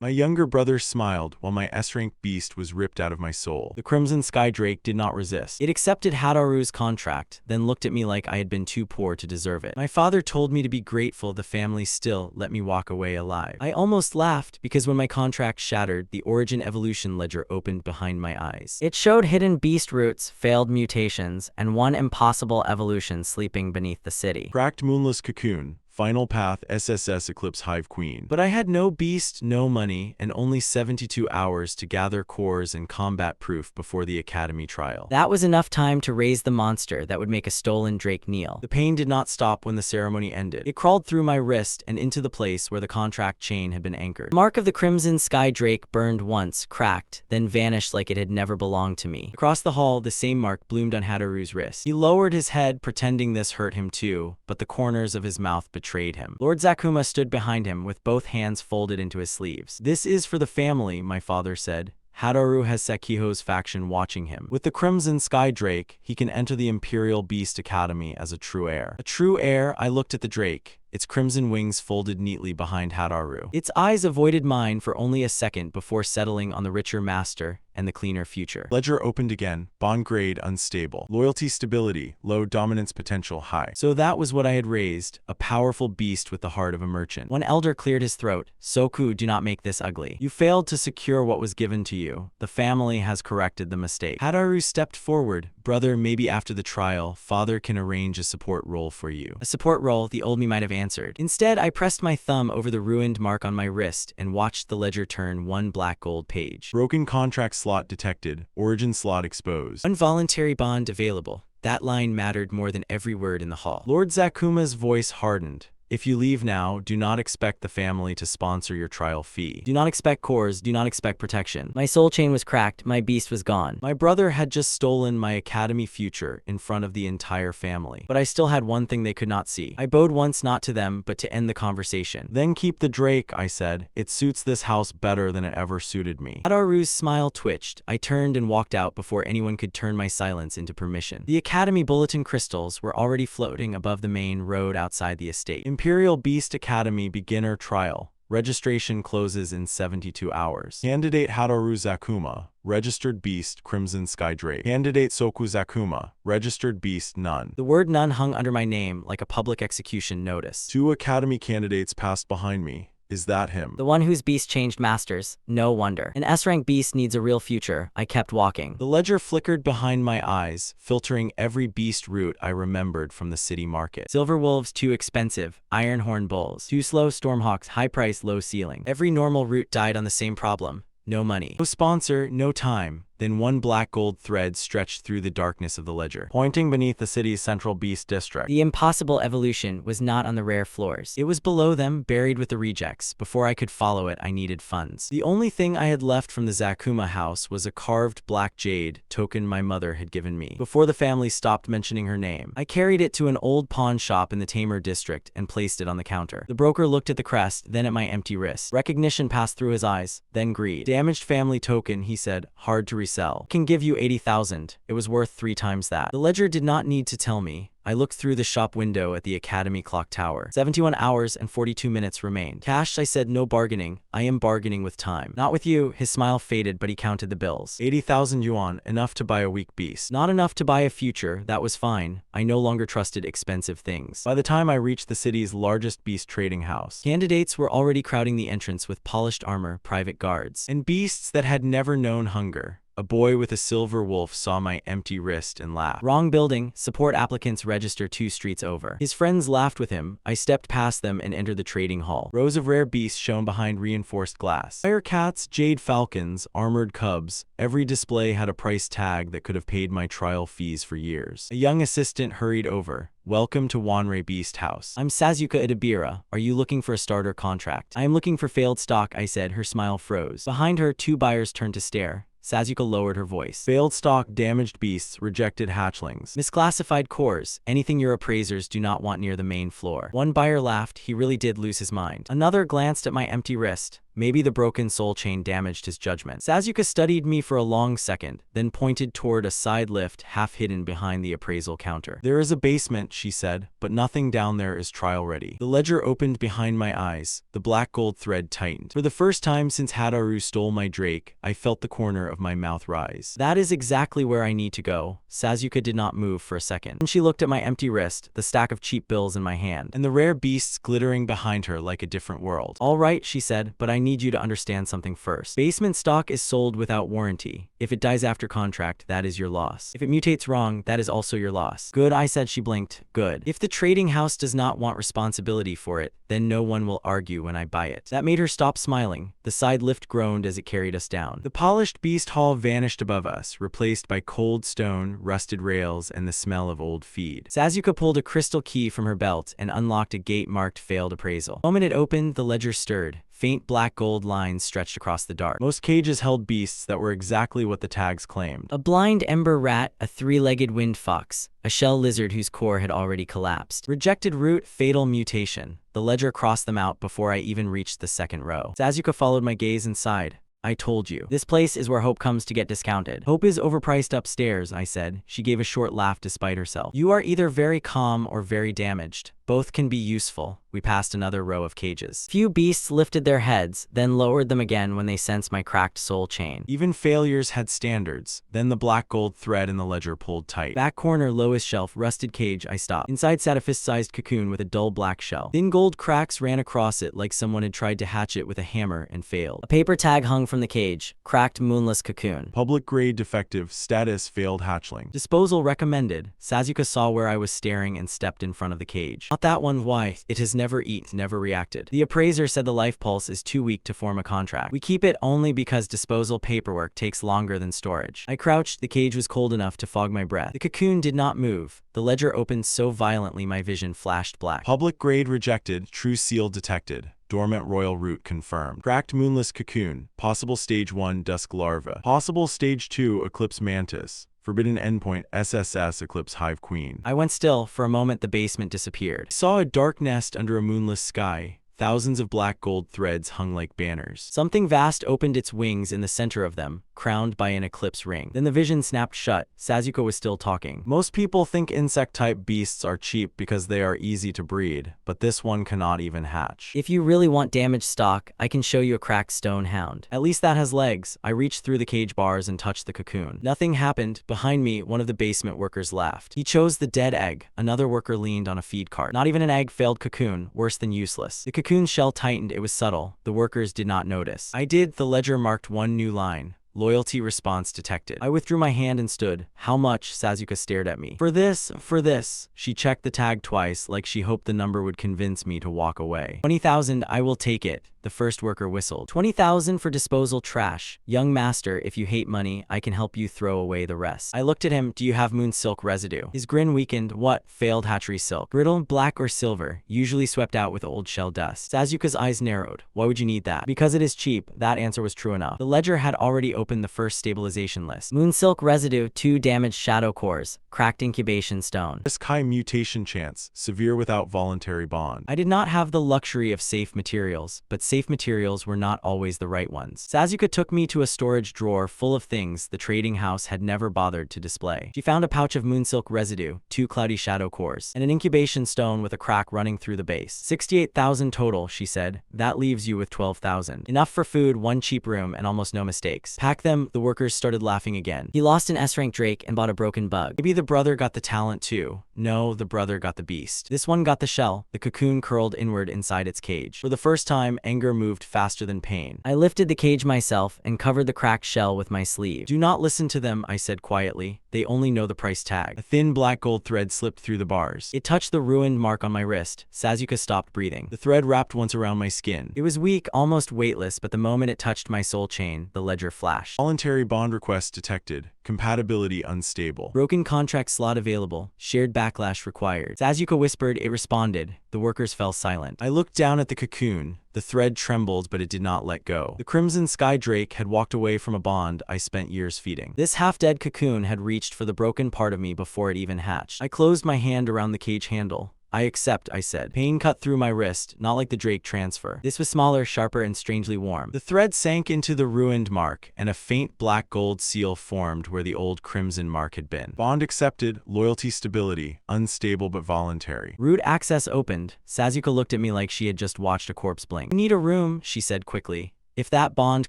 My younger brother smiled while my S-rank beast was ripped out of my soul. The Crimson Sky Drake did not resist. It accepted Hadaru's contract, then looked at me like I had been too poor to deserve it. My father told me to be grateful the family still let me walk away alive. I almost laughed because when my contract shattered, the Origin Evolution ledger opened behind my eyes. It showed hidden beast roots, failed mutations, and one impossible evolution sleeping beneath the city. Cracked Moonless Cocoon. Final path SSS Eclipse Queen. But I had no beast, no money, and only 72 hours to gather cores and combat proof before the Academy trial. That was enough time to raise the monster that would make a stolen Drake kneel. The pain did not stop when the ceremony ended. It crawled through my wrist and into the place where the contract chain had been anchored. The mark of the Crimson Sky Drake burned once, cracked, then vanished like it had never belonged to me. Across the hall, the same mark bloomed on Hadaru's wrist. He lowered his head, pretending this hurt him too, but the corners of his mouth betrayed him. Lord Zakuma stood behind him with both hands folded into his sleeves. "This is for the family," my father said. "Hadaru has Sekiho's faction watching him. With the Crimson Sky Drake, he can enter the Imperial Beast Academy as a true heir." A true heir? I looked at the Drake, its crimson wings folded neatly behind Hadaru. Its eyes avoided mine for only a second before settling on the richer master and the cleaner future. Ledger opened again, bond grade unstable. Loyalty stability, low, dominance potential high. So that was what I had raised, a powerful beast with the heart of a merchant. One elder cleared his throat. "Soku, do not make this ugly. You failed to secure what was given to you. The family has corrected the mistake." Hadaru stepped forward. "Brother, maybe after the trial, father can arrange a support role for you." A support role, the old me might have answered. Instead, I pressed my thumb over the ruined mark on my wrist and watched the ledger turn one black gold page. Broken contract slot detected. Origin slot exposed. Involuntary bond available. That line mattered more than every word in the hall. Lord Zakuma's voice hardened. "If you leave now, do not expect the family to sponsor your trial fee. Do not expect cores, do not expect protection." My soul chain was cracked, my beast was gone. My brother had just stolen my Academy future in front of the entire family. But I still had one thing they could not see. I bowed once, not to them, but to end the conversation. "Then keep the Drake," I said. "It suits this house better than it ever suited me." Hadaru's smile twitched. I turned and walked out before anyone could turn my silence into permission. The Academy bulletin crystals were already floating above the main road outside the estate. Imperial Beast Academy Beginner Trial. Registration closes in 72 hours. Candidate Hadaru Zakuma. Registered Beast Crimson Sky Drake. Candidate Soku Zakuma. Registered Beast None. The word none hung under my name like a public execution notice. 2 Academy candidates passed behind me. Is that him? The one whose beast changed masters. No wonder. An S-rank beast needs a real future. I kept walking. The ledger flickered behind my eyes, filtering every beast route I remembered from the city market. Silver wolves, too expensive. Ironhorn bulls. Too slow stormhawks, high price, low ceiling. Every normal route died on the same problem. No money. No sponsor, no time. Then one black gold thread stretched through the darkness of the ledger, pointing beneath the city's central beast district. The impossible evolution was not on the rare floors. It was below them, buried with the rejects. Before I could follow it, I needed funds. The only thing I had left from the Zakuma house was a carved black jade token my mother had given me. Before the family stopped mentioning her name, I carried it to an old pawn shop in the Tamer district and placed it on the counter. The broker looked at the crest, then at my empty wrist. Recognition passed through his eyes, then greed. "Damaged family token," he said, "hard to resell. Can give you 80,000. It was worth 3 times that." The ledger did not need to tell me. I looked through the shop window at the Academy clock tower. 71 hours and 42 minutes remained. "Cash," I said, "no bargaining. I am bargaining with time." "Not with you." His smile faded, but he counted the bills. 80,000 yuan, enough to buy a weak beast. Not enough to buy a future, that was fine. I no longer trusted expensive things. By the time I reached the city's largest beast trading house, candidates were already crowding the entrance with polished armor, private guards, and beasts that had never known hunger. A boy with a silver wolf saw my empty wrist and laughed. "Wrong building. Support applicants register 2 streets over." His friends laughed with him. I stepped past them and entered the trading hall. Rows of rare beasts shone behind reinforced glass. Fire cats, jade falcons, armored cubs. Every display had a price tag that could have paid my trial fees for years. A young assistant hurried over. "Welcome to Wanrei Beast House. I'm Sazuka Idabira. Are you looking for a starter contract?" "I am looking for failed stock," I said. Her smile froze. Behind her, 2 buyers turned to stare. Sazuka lowered her voice. "Failed stock, damaged beasts, rejected hatchlings. Misclassified cores, anything your appraisers do not want near the main floor." One buyer laughed. He really did lose his mind. Another glanced at my empty wrist. Maybe the broken soul chain damaged his judgment. Sasuke studied me for a long second, then pointed toward a side lift half hidden behind the appraisal counter. There is a basement, she said, but nothing down there is trial ready. The ledger opened behind my eyes. The black gold thread tightened. For the first time since Hadaru stole my Drake, I felt the corner of my mouth rise. That is exactly where I need to go. Sasuke did not move for a second. And she looked at my empty wrist, the stack of cheap bills in my hand, and the rare beasts glittering behind her like a different world. All right, she said, but I need you to understand something first. Basement stock is sold without warranty. If it dies after contract, that is your loss. If it mutates wrong, that is also your loss. Good, I said. She blinked. Good. If the trading house does not want responsibility for it, then no one will argue when I buy it. That made her stop smiling. The side lift groaned as it carried us down. The polished beast hall vanished above us, replaced by cold stone, rusted rails, and the smell of old feed. Sasuke pulled a crystal key from her belt and unlocked a gate marked failed appraisal. The moment it opened, the ledger stirred. Faint black gold lines stretched across the dark. Most cages held beasts that were exactly what the tags claimed. A blind ember rat, a three-legged wind fox, a shell lizard whose core had already collapsed. Rejected root, fatal mutation. The ledger crossed them out before I even reached the second row. Sasuke followed my gaze and sighed. I told you. This place is where hope comes to get discounted. Hope is overpriced upstairs, I said. She gave a short laugh despite herself. You are either very calm or very damaged. Both can be useful. We passed another row of cages. Few beasts lifted their heads, then lowered them again when they sensed my cracked soul chain. Even failures had standards. Then the black gold thread in the ledger pulled tight. Back corner, lowest shelf, rusted cage, I stopped. Inside sat a fist-sized cocoon with a dull black shell. Thin gold cracks ran across it like someone had tried to hatch it with a hammer and failed. A paper tag hung from the cage. Cracked moonless cocoon. Public grade defective, status failed hatchling. Disposal recommended. Sasuke saw where I was staring and stepped in front of the cage. Not that one, why? It has never eaten, never reacted. The appraiser said the life pulse is too weak to form a contract. We keep it only because disposal paperwork takes longer than storage. I crouched. The cage was cold enough to fog my breath. The cocoon did not move. The ledger opened so violently my vision flashed black. Public grade rejected, true seal detected. Dormant royal root confirmed. Cracked moonless cocoon. Possible stage 1 dusk larva. Possible stage 2 eclipse mantis. Forbidden endpoint SSS Eclipse Hive Queen. I went still. For a moment the basement disappeared. I saw a dark nest under a moonless sky. Thousands of black gold threads hung like banners. Something vast opened its wings in the center of them, crowned by an eclipse ring. Then the vision snapped shut. Sasuke was still talking. Most people think insect-type beasts are cheap because they are easy to breed, but this one cannot even hatch. If you really want damaged stock, I can show you a cracked stone hound. At least that has legs. I reached through the cage bars and touched the cocoon. Nothing happened. Behind me, one of the basement workers laughed. He chose the dead egg. Another worker leaned on a feed cart. Not even an egg, failed cocoon, worse than useless. The cocoon's shell tightened. It was subtle. The workers did not notice. I did. The ledger marked one new line. Loyalty response detected. I withdrew my hand and stood. How much? Sasuke stared at me. For this. She checked the tag twice, like she hoped the number would convince me to walk away. 20,000, I will take it. The first worker whistled. 20,000 for disposal trash. Young master, if you hate money, I can help you throw away the rest. I looked at him. Do you have moon silk residue? His grin weakened. What? Failed hatchery silk. Brittle, black or silver, usually swept out with old shell dust. Sasuke's eyes narrowed. Why would you need that? Because it is cheap. That answer was true enough. The ledger had already opened the first stabilization list. Moon silk residue, 2 damaged shadow cores, cracked incubation stone. Risk high mutation chance, severe without voluntary bond. I did not have the luxury of safe materials, but safe materials were not always the right ones. Sasuke took me to a storage drawer full of things the trading house had never bothered to display. She found a pouch of moonsilk residue, 2 cloudy shadow cores, and an incubation stone with a crack running through the base. 68,000 total, she said. That leaves you with 12,000. Enough for food, 1 cheap room, and almost no mistakes. Pack them. The workers started laughing again. He lost an S-rank Drake and bought a broken bug. Maybe the brother got the talent too. No, the brother got the beast. This one got the shell. The cocoon curled inward inside its cage. For the first time, anger moved faster than pain. I lifted the cage myself and covered the cracked shell with my sleeve. Do not listen to them, I said quietly. They only know the price tag. A thin black gold thread slipped through the bars. It touched the ruined mark on my wrist. Sasuke stopped breathing. The thread wrapped once around my skin. It was weak, almost weightless, but the moment it touched my soul chain, the ledger flashed. Voluntary bond request detected. Compatibility unstable. Broken contract slot available. Shared backlash required. Sasuke whispered. It responded. The workers fell silent. I looked down at the cocoon. The thread trembled, but it did not let go. The crimson sky drake had walked away from a bond I spent years feeding. This half-dead cocoon had reached for the broken part of me before it even hatched. I closed my hand around the cage handle. I accept, I said. Pain cut through my wrist, not like the Drake transfer. This was smaller, sharper, and strangely warm. The thread sank into the ruined mark, and a faint black gold seal formed where the old crimson mark had been. Bond accepted, loyalty stability, unstable but voluntary. Root access opened. Sasuke looked at me like she had just watched a corpse blink. "You need a room," she said quickly. "If that bond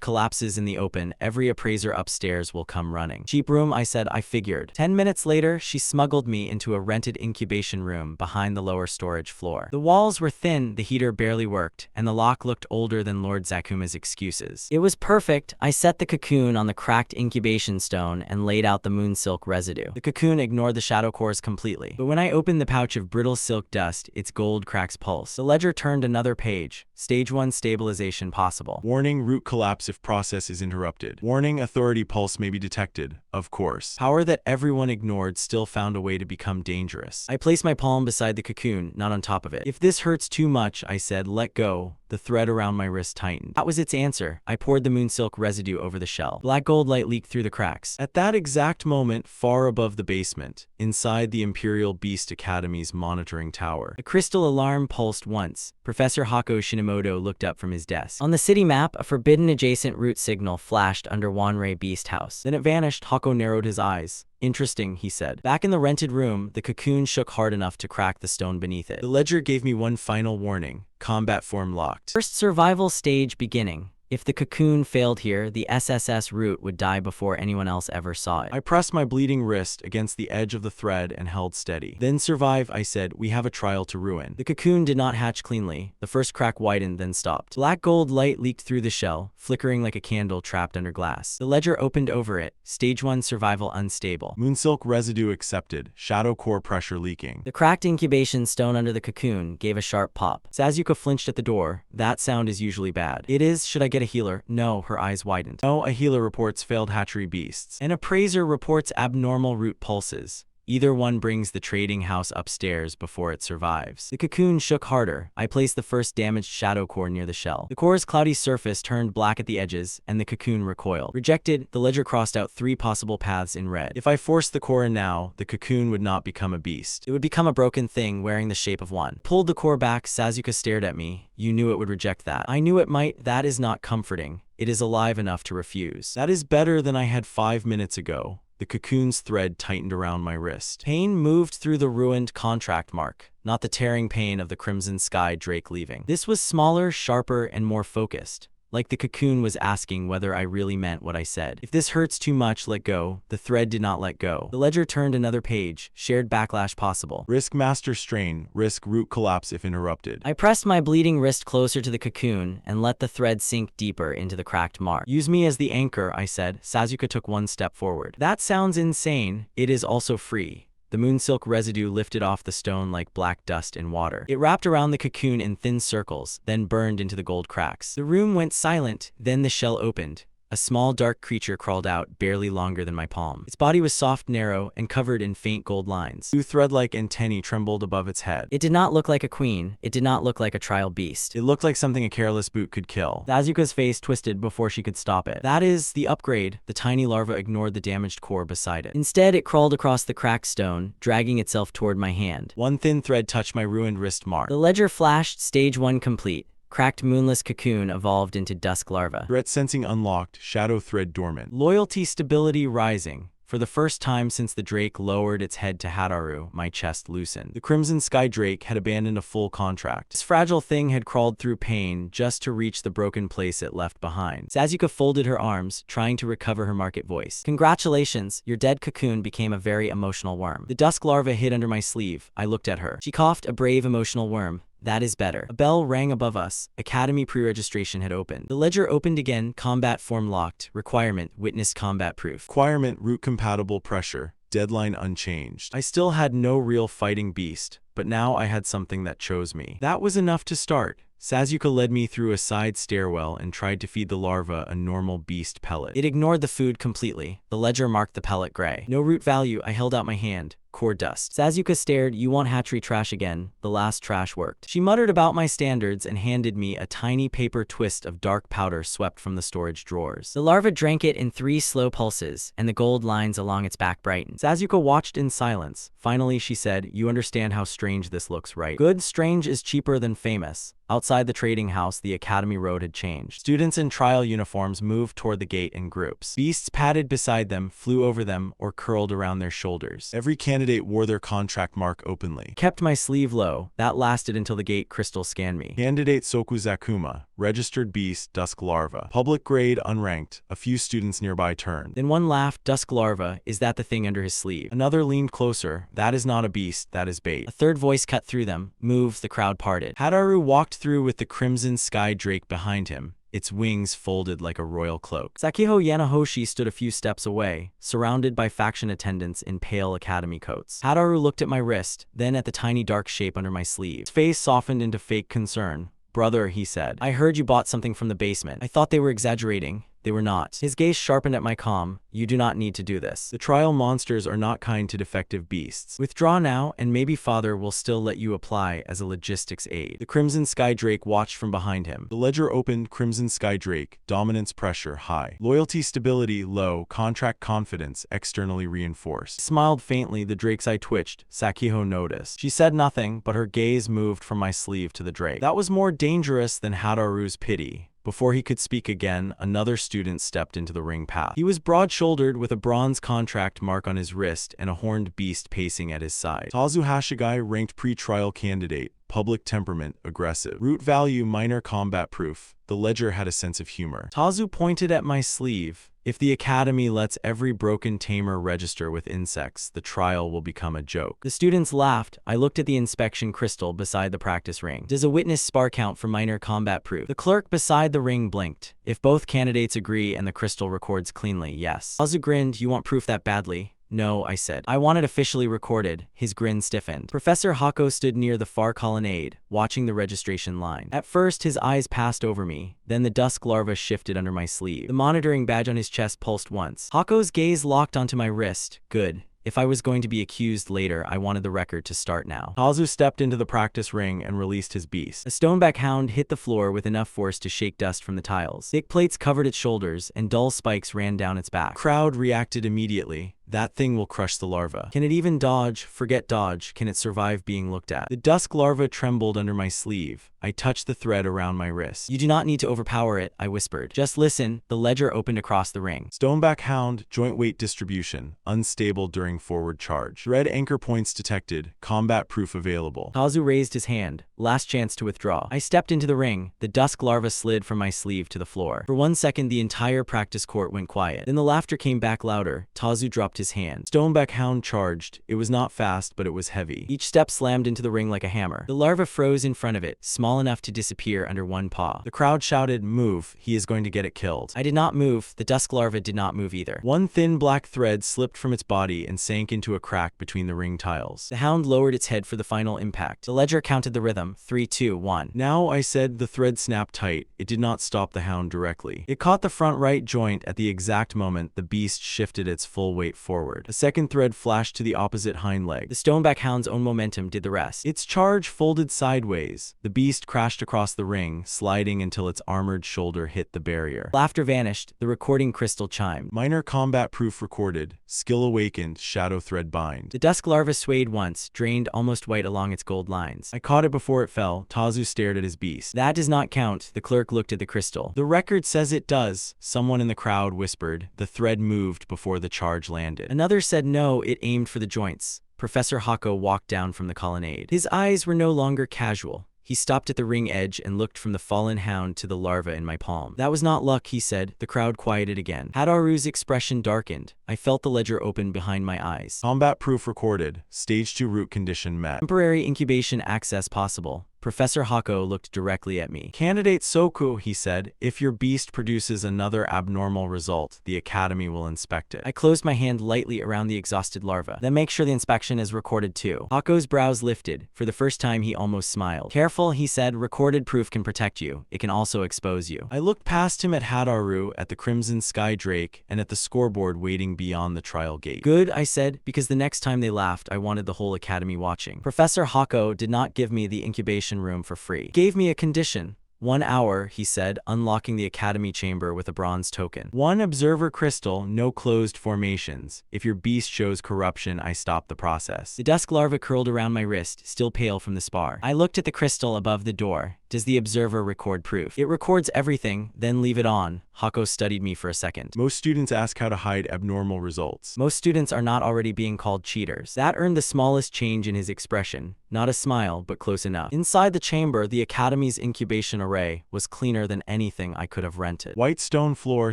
collapses in the open, every appraiser upstairs will come running." "Cheap room," I said. I figured. 10 minutes later, she smuggled me into a rented incubation room behind the lower storage floor. The walls were thin, the heater barely worked, and the lock looked older than Lord Zakuma's excuses. It was perfect. I set the cocoon on the cracked incubation stone and laid out the moon silk residue. The cocoon ignored the shadow cores completely. But when I opened the pouch of brittle silk dust, its gold cracks pulsed. The ledger turned another page. Stage 1 stabilization possible. Warning, root collapse if process is interrupted. Warning, authority pulse may be detected. Of course. Power that everyone ignored still found a way to become dangerous. I placed my palm beside the cocoon, not on top of it. "If this hurts too much," I said, "let go." The thread around my wrist tightened. That was its answer. I poured the moon silk residue over the shell. Black gold light leaked through the cracks. At that exact moment, far above the basement, inside the Imperial Beast Academy's monitoring tower, a crystal alarm pulsed once. Professor Hako Shinimoto looked up from his desk. On the city map, a forbidden adjacent route signal flashed under Wanrei Beast House. Then it vanished. Hako narrowed his eyes. "Interesting," he said. Back in the rented room, the cocoon shook hard enough to crack the stone beneath it. The ledger gave me one final warning. Combat form locked. First survival stage beginning. If the cocoon failed here, the SSS root would die before anyone else ever saw it. I pressed my bleeding wrist against the edge of the thread and held steady. "Then survive," I said. "We have a trial to ruin." The cocoon did not hatch cleanly. The first crack widened, then stopped. Black gold light leaked through the shell, flickering like a candle trapped under glass. The ledger opened over it. Stage 1 survival unstable. Moonsilk residue accepted. Shadow core pressure leaking. The cracked incubation stone under the cocoon gave a sharp pop. Sasuke flinched at the door. That sound is usually bad. "It is. Should I get a healer?" "No," her eyes widened. "No, a healer reports failed hatchery beasts. An appraiser reports abnormal root pulses. Either one brings the trading house upstairs before it survives." The cocoon shook harder. I placed the first damaged shadow core near the shell. The core's cloudy surface turned black at the edges, and the cocoon recoiled. Rejected, the ledger crossed out 3 possible paths in red. If I forced the core in now, the cocoon would not become a beast. It would become a broken thing wearing the shape of one. Pulled the core back, Sasuke stared at me. "You knew it would reject that." "I knew it might." "That is not comforting. It is alive enough to refuse." "That is better than I had 5 minutes ago." The cocoon's thread tightened around my wrist. Pain moved through the ruined contract mark, not the tearing pain of the Crimson Sky Drake leaving. This was smaller, sharper, and more focused. Like the cocoon was asking whether I really meant what I said. "If this hurts too much, let go." The thread did not let go. The ledger turned another page. Shared backlash possible. Risk master strain. Risk root collapse if interrupted. I pressed my bleeding wrist closer to the cocoon and let the thread sink deeper into the cracked mark. "Use me as the anchor," I said. Sasuke took one step forward. "That sounds insane. It is also free." The moonsilk residue lifted off the stone like black dust in water. It wrapped around the cocoon in thin circles, then burned into the gold cracks. The room went silent, then the shell opened. A small dark creature crawled out, barely longer than my palm. Its body was soft, narrow, and covered in faint gold lines. 2 thread-like antennae trembled above its head. It did not look like a queen. It did not look like a trial beast. It looked like something a careless boot could kill. Sasuke's face twisted before she could stop it. "That is the upgrade." The tiny larva ignored the damaged core beside it. Instead, it crawled across the cracked stone, dragging itself toward my hand. One thin thread touched my ruined wrist mark. The ledger flashed. Stage 1 complete. Cracked moonless cocoon evolved into dusk larva. Threat sensing unlocked, shadow thread dormant. Loyalty stability rising. For the first time since the Drake lowered its head to Hataru, my chest loosened. The Crimson Sky Drake had abandoned a full contract. This fragile thing had crawled through pain just to reach the broken place it left behind. Sasuke folded her arms, trying to recover her market voice. "Congratulations, your dead cocoon became a very emotional worm." The dusk larva hid under my sleeve. I looked at her. She coughed, a brave emotional worm. "That is better." A bell rang above us. Academy pre-registration had opened. The ledger opened again. Combat form locked. Requirement: witness combat proof. Requirement: root compatible pressure. Deadline unchanged. I still had no real fighting beast, but now I had something that chose me. That was enough to start. Sasuke led me through a side stairwell and tried to feed the larva a normal beast pellet. It ignored the food completely. The ledger marked the pellet gray. "No root value." I held out my hand. core dust. Sasuke stared. You want hatchery trash again? The last trash worked. She muttered about my standards and handed me a tiny paper twist of dark powder swept from the storage drawers. The larva drank it in 3 slow pulses, and the gold lines along its back brightened. Sasuke watched in silence. Finally, she said, you understand how strange this looks, right? Good. Strange is cheaper than famous. Outside the trading house, the academy road had changed. Students in trial uniforms moved toward the gate in groups. Beasts padded beside them, flew over them, or curled around their shoulders. Every candidate wore their contract mark openly. Kept my sleeve low. That lasted until the gate crystal scanned me. Candidate Soku Zakuma, registered beast, dusk larva. Public grade, unranked. A few students nearby turned. Then one laughed. Dusk larva, is that the thing under his sleeve? Another leaned closer. That is not a beast, that is bait. A third voice cut through them. Move. The crowd parted. Hadaru walked through with the crimson sky drake behind him, its wings folded like a royal cloak. Sakiho Yanahoshi stood a few steps away, surrounded by faction attendants in pale academy coats. Hadaru looked at my wrist, then at the tiny dark shape under my sleeve. His face softened into fake concern. Brother, he said, I heard you bought something from the basement. I thought they were exaggerating. They were not. His gaze sharpened at my comm. You do not need to do this. The trial monsters are not kind to defective beasts. Withdraw now, and maybe father will still let you apply as a logistics aid. The Crimson Sky Drake watched from behind him. The ledger opened. Crimson Sky Drake, dominance pressure high. Loyalty stability low. Contract confidence externally reinforced. Smiled faintly. The drake's eye twitched. Sakiho noticed. She said nothing, but her gaze moved from my sleeve to the drake. That was more dangerous than Hadaru's pity. Before he could speak again, another student stepped into the ring path. He was broad-shouldered with a bronze contract mark on his wrist and a horned beast pacing at his side. Tazu Hashigai, ranked pre-trial candidate. Public temperament, aggressive. Root value, minor combat proof. The ledger had a sense of humor. Tazu pointed at my sleeve. If the academy lets every broken tamer register with insects, the trial will become a joke. The students laughed. I looked at the inspection crystal beside the practice ring. Does a witness spar count for minor combat proof? The clerk beside the ring blinked. If both candidates agree and the crystal records cleanly, yes. Tazu grinned. You want proof that badly? No, I said. I want it officially recorded. His grin stiffened. Professor Hako stood near the far colonnade, watching the registration line. At first, his eyes passed over me. Then the dusk larva shifted under my sleeve. The monitoring badge on his chest pulsed once. Hako's gaze locked onto my wrist. Good. If I was going to be accused later, I wanted the record to start now. Tazu stepped into the practice ring and released his beast. A stoneback hound hit the floor with enough force to shake dust from the tiles. Thick plates covered its shoulders, and dull spikes ran down its back. The crowd reacted immediately. That thing will crush the larva. Can it even dodge? Forget dodge. Can it survive being looked at? The dusk larva trembled under my sleeve. I touched the thread around my wrist. You do not need to overpower it, I whispered. Just listen. The ledger opened across the ring. Stoneback hound, joint weight distribution, unstable during forward charge. Thread anchor points detected, combat proof available. Tazu raised his hand. Last chance to withdraw. I stepped into the ring. The dusk larva slid from my sleeve to the floor. For 1 second, the entire practice court went quiet. Then the laughter came back louder. Tazu dropped his hand. Stoneback hound charged. It was not fast, but it was heavy. Each step slammed into the ring like a hammer. The larva froze in front of it, small enough to disappear under one paw. The crowd shouted, move, he is going to get it killed. I did not move. The dusk larva did not move either. One thin black thread slipped from its body and sank into a crack between the ring tiles. The hound lowered its head for the final impact. The ledger counted the rhythm. 3, 2, 1. Now, I said. The thread snapped tight. It did not stop the hound directly. It caught the front right joint at the exact moment the beast shifted its full weight forward. A second thread flashed to the opposite hind leg. The stoneback hound's own momentum did the rest. Its charge folded sideways. The beast crashed across the ring, sliding until its armored shoulder hit the barrier. Laughter vanished. The recording crystal chimed. Minor combat proof recorded. Skill awakened. Shadow thread bind. The dusk larva swayed once, drained almost white along its gold lines. I caught it before it fell. Tazu stared at his beast. That does not count. The clerk looked at the crystal. The record says it does. Someone in the crowd whispered. The thread moved before the charge landed. Another said no, it aimed for the joints. Professor Hako walked down from the colonnade. His eyes were no longer casual. He stopped at the ring edge and looked from the fallen hound to the larva in my palm. That was not luck, he said. The crowd quieted again. Hadaru's expression darkened. I felt the ledger open behind my eyes. Combat proof recorded. Stage 2 root condition met. Temporary incubation access possible. Professor Hako looked directly at me. Candidate Soku, he said, if your beast produces another abnormal result, the Academy will inspect it. I closed my hand lightly around the exhausted larva. Then make sure the inspection is recorded too. Hako's brows lifted. For the first time, he almost smiled. Careful, he said, recorded proof can protect you. It can also expose you. I looked past him at Hadaru, at the Crimson Sky Drake, and at the scoreboard waiting beyond the trial gate. Good, I said, because the next time they laughed, I wanted the whole Academy watching. Professor Hako did not give me the incubation room for free. He gave me a condition. 1 hour, he said, unlocking the Academy chamber with a bronze token. 1 observer crystal, no closed formations. If your beast shows corruption, I stop the process. The dusk larva curled around my wrist, still pale from the spar. I looked at the crystal above the door. Does the observer record proof? It records everything, then leave it on. Hako studied me for a second. Most students ask how to hide abnormal results. Most students are not already being called cheaters. That earned the smallest change in his expression. Not a smile, but close enough. Inside the chamber, the Academy's incubation array was cleaner than anything I could have rented. White stone floor,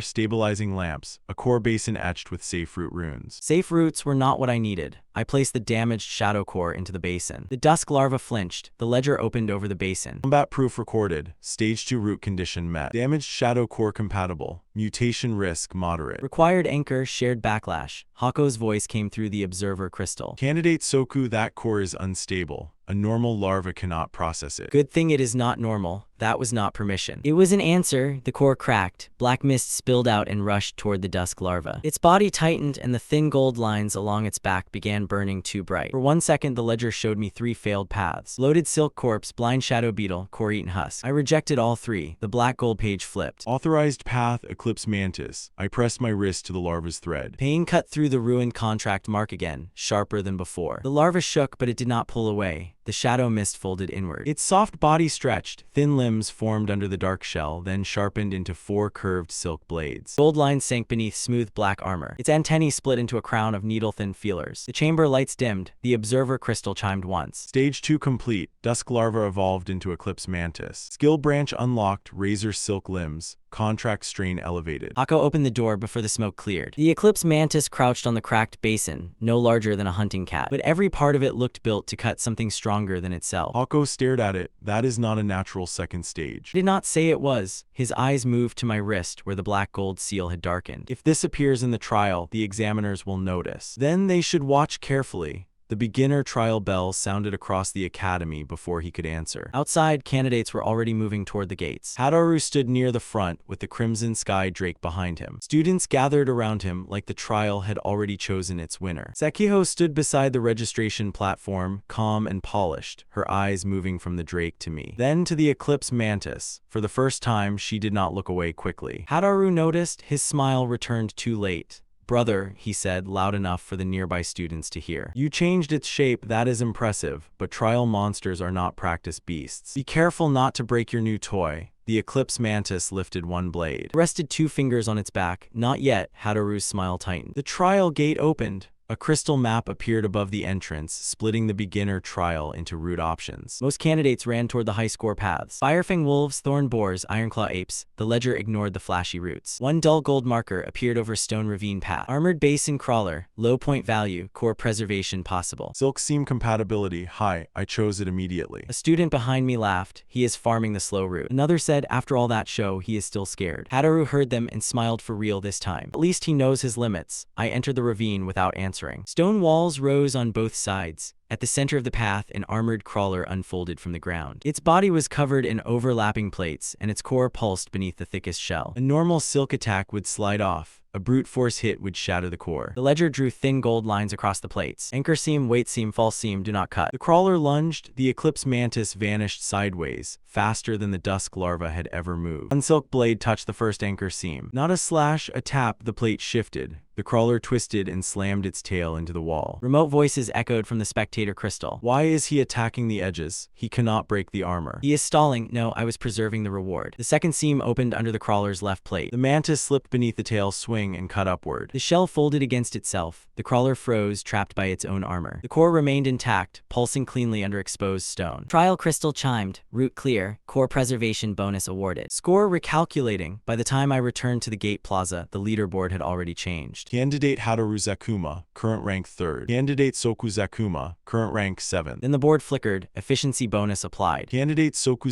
stabilizing lamps, a core basin etched with safe root runes. Safe roots were not what I needed. I placed the damaged shadow core into the basin. The dusk larva flinched. The ledger opened over the basin. Combat proof recorded. Stage 2 root condition met. Damaged shadow core compatible. Mutation risk moderate. Required anchor shared backlash. Hako's voice came through the observer crystal. Candidate Soku, that core is unstable. A normal larva cannot process it. Good thing it is not normal. That was not permission. It was an answer. The core cracked. Black mist spilled out and rushed toward the dusk larva. Its body tightened and the thin gold lines along its back began burning too bright. For 1 second, the ledger showed me 3 failed paths. Loaded silk corpse, blind shadow beetle, core-eaten husk. I rejected all 3. The black gold page flipped. Authorized path, Eclipse Mantis. I pressed my wrist to the larva's thread. Pain cut through the ruined contract mark again, sharper than before. The larva shook, but it did not pull away. The shadow mist folded inward. Its soft body stretched, thin limbs formed under the dark shell, then sharpened into 4 curved silk blades. Gold lines sank beneath smooth black armor. Its antennae split into a crown of needle-thin feelers. The chamber lights dimmed. The observer crystal chimed once. Stage 2 complete. Dusk larva evolved into Eclipse Mantis. Skill branch unlocked, razor silk limbs. Contract strain elevated. Hako opened the door before the smoke cleared. The Eclipse Mantis crouched on the cracked basin, no larger than a hunting cat, but every part of it looked built to cut something stronger than itself. Hako stared at it. That is not a natural second stage. I did not say it was. His eyes moved to my wrist where the black gold seal had darkened. If this appears in the trial, the examiners will notice. Then they should watch carefully. The beginner trial bell sounded across the academy before he could answer. Outside, candidates were already moving toward the gates. Hadaru stood near the front with the Crimson Sky Drake behind him. Students gathered around him like the trial had already chosen its winner. Sekiho stood beside the registration platform, calm and polished, her eyes moving from the Drake to me. Then to the Eclipse Mantis. For the first time, she did not look away quickly. Hadaru noticed. His smile returned too late. "Brother," he said, loud enough for the nearby students to hear. "You changed its shape, that is impressive, but trial monsters are not practice beasts. Be careful not to break your new toy." The Eclipse Mantis lifted 1 blade. Rested 2 fingers on its back. Not yet. Hadaru's smile tightened. The trial gate opened. A crystal map appeared above the entrance, splitting the beginner trial into route options. Most candidates ran toward the high-score paths. Firefang wolves, thorn boars, ironclaw apes. The ledger ignored the flashy routes. 1 dull gold marker appeared over stone ravine path. Armored basin crawler, low point value, core preservation possible. Silk seam compatibility, high. I chose it immediately. A student behind me laughed. He is farming the slow route. Another said, after all that show, he is still scared. Hadaru heard them and smiled for real this time. At least he knows his limits. I entered the ravine without answering. Stone walls rose on both sides. At the center of the path, an armored crawler unfolded from the ground. Its body was covered in overlapping plates, and its core pulsed beneath the thickest shell. A normal silk attack would slide off. A brute force hit would shatter the core. The ledger drew thin gold lines across the plates. Anchor seam, weight seam, false seam, do not cut. The crawler lunged. The Eclipse Mantis vanished sideways, faster than the dusk larva had ever moved. One silk blade touched the first anchor seam. Not a slash, a tap, the plate shifted. The crawler twisted and slammed its tail into the wall. Remote voices echoed from the spectator crystal. "Why is he attacking the edges? He cannot break the armor." "He is stalling." "No, I was preserving the reward." The second seam opened under the crawler's left plate. The mantis slipped beneath the tail swing and cut upward. The shell folded against itself. The crawler froze, trapped by its own armor. The core remained intact, pulsing cleanly under exposed stone. Trial crystal chimed. Route clear. Core preservation bonus awarded. Score recalculating. By the time I returned to the gate plaza, the leaderboard had already changed. Candidate Hadaru Zakuma, current rank 3rd. Candidate Soku Zakuma, current rank 7th. Then the board flickered, efficiency bonus applied. Candidate Soku,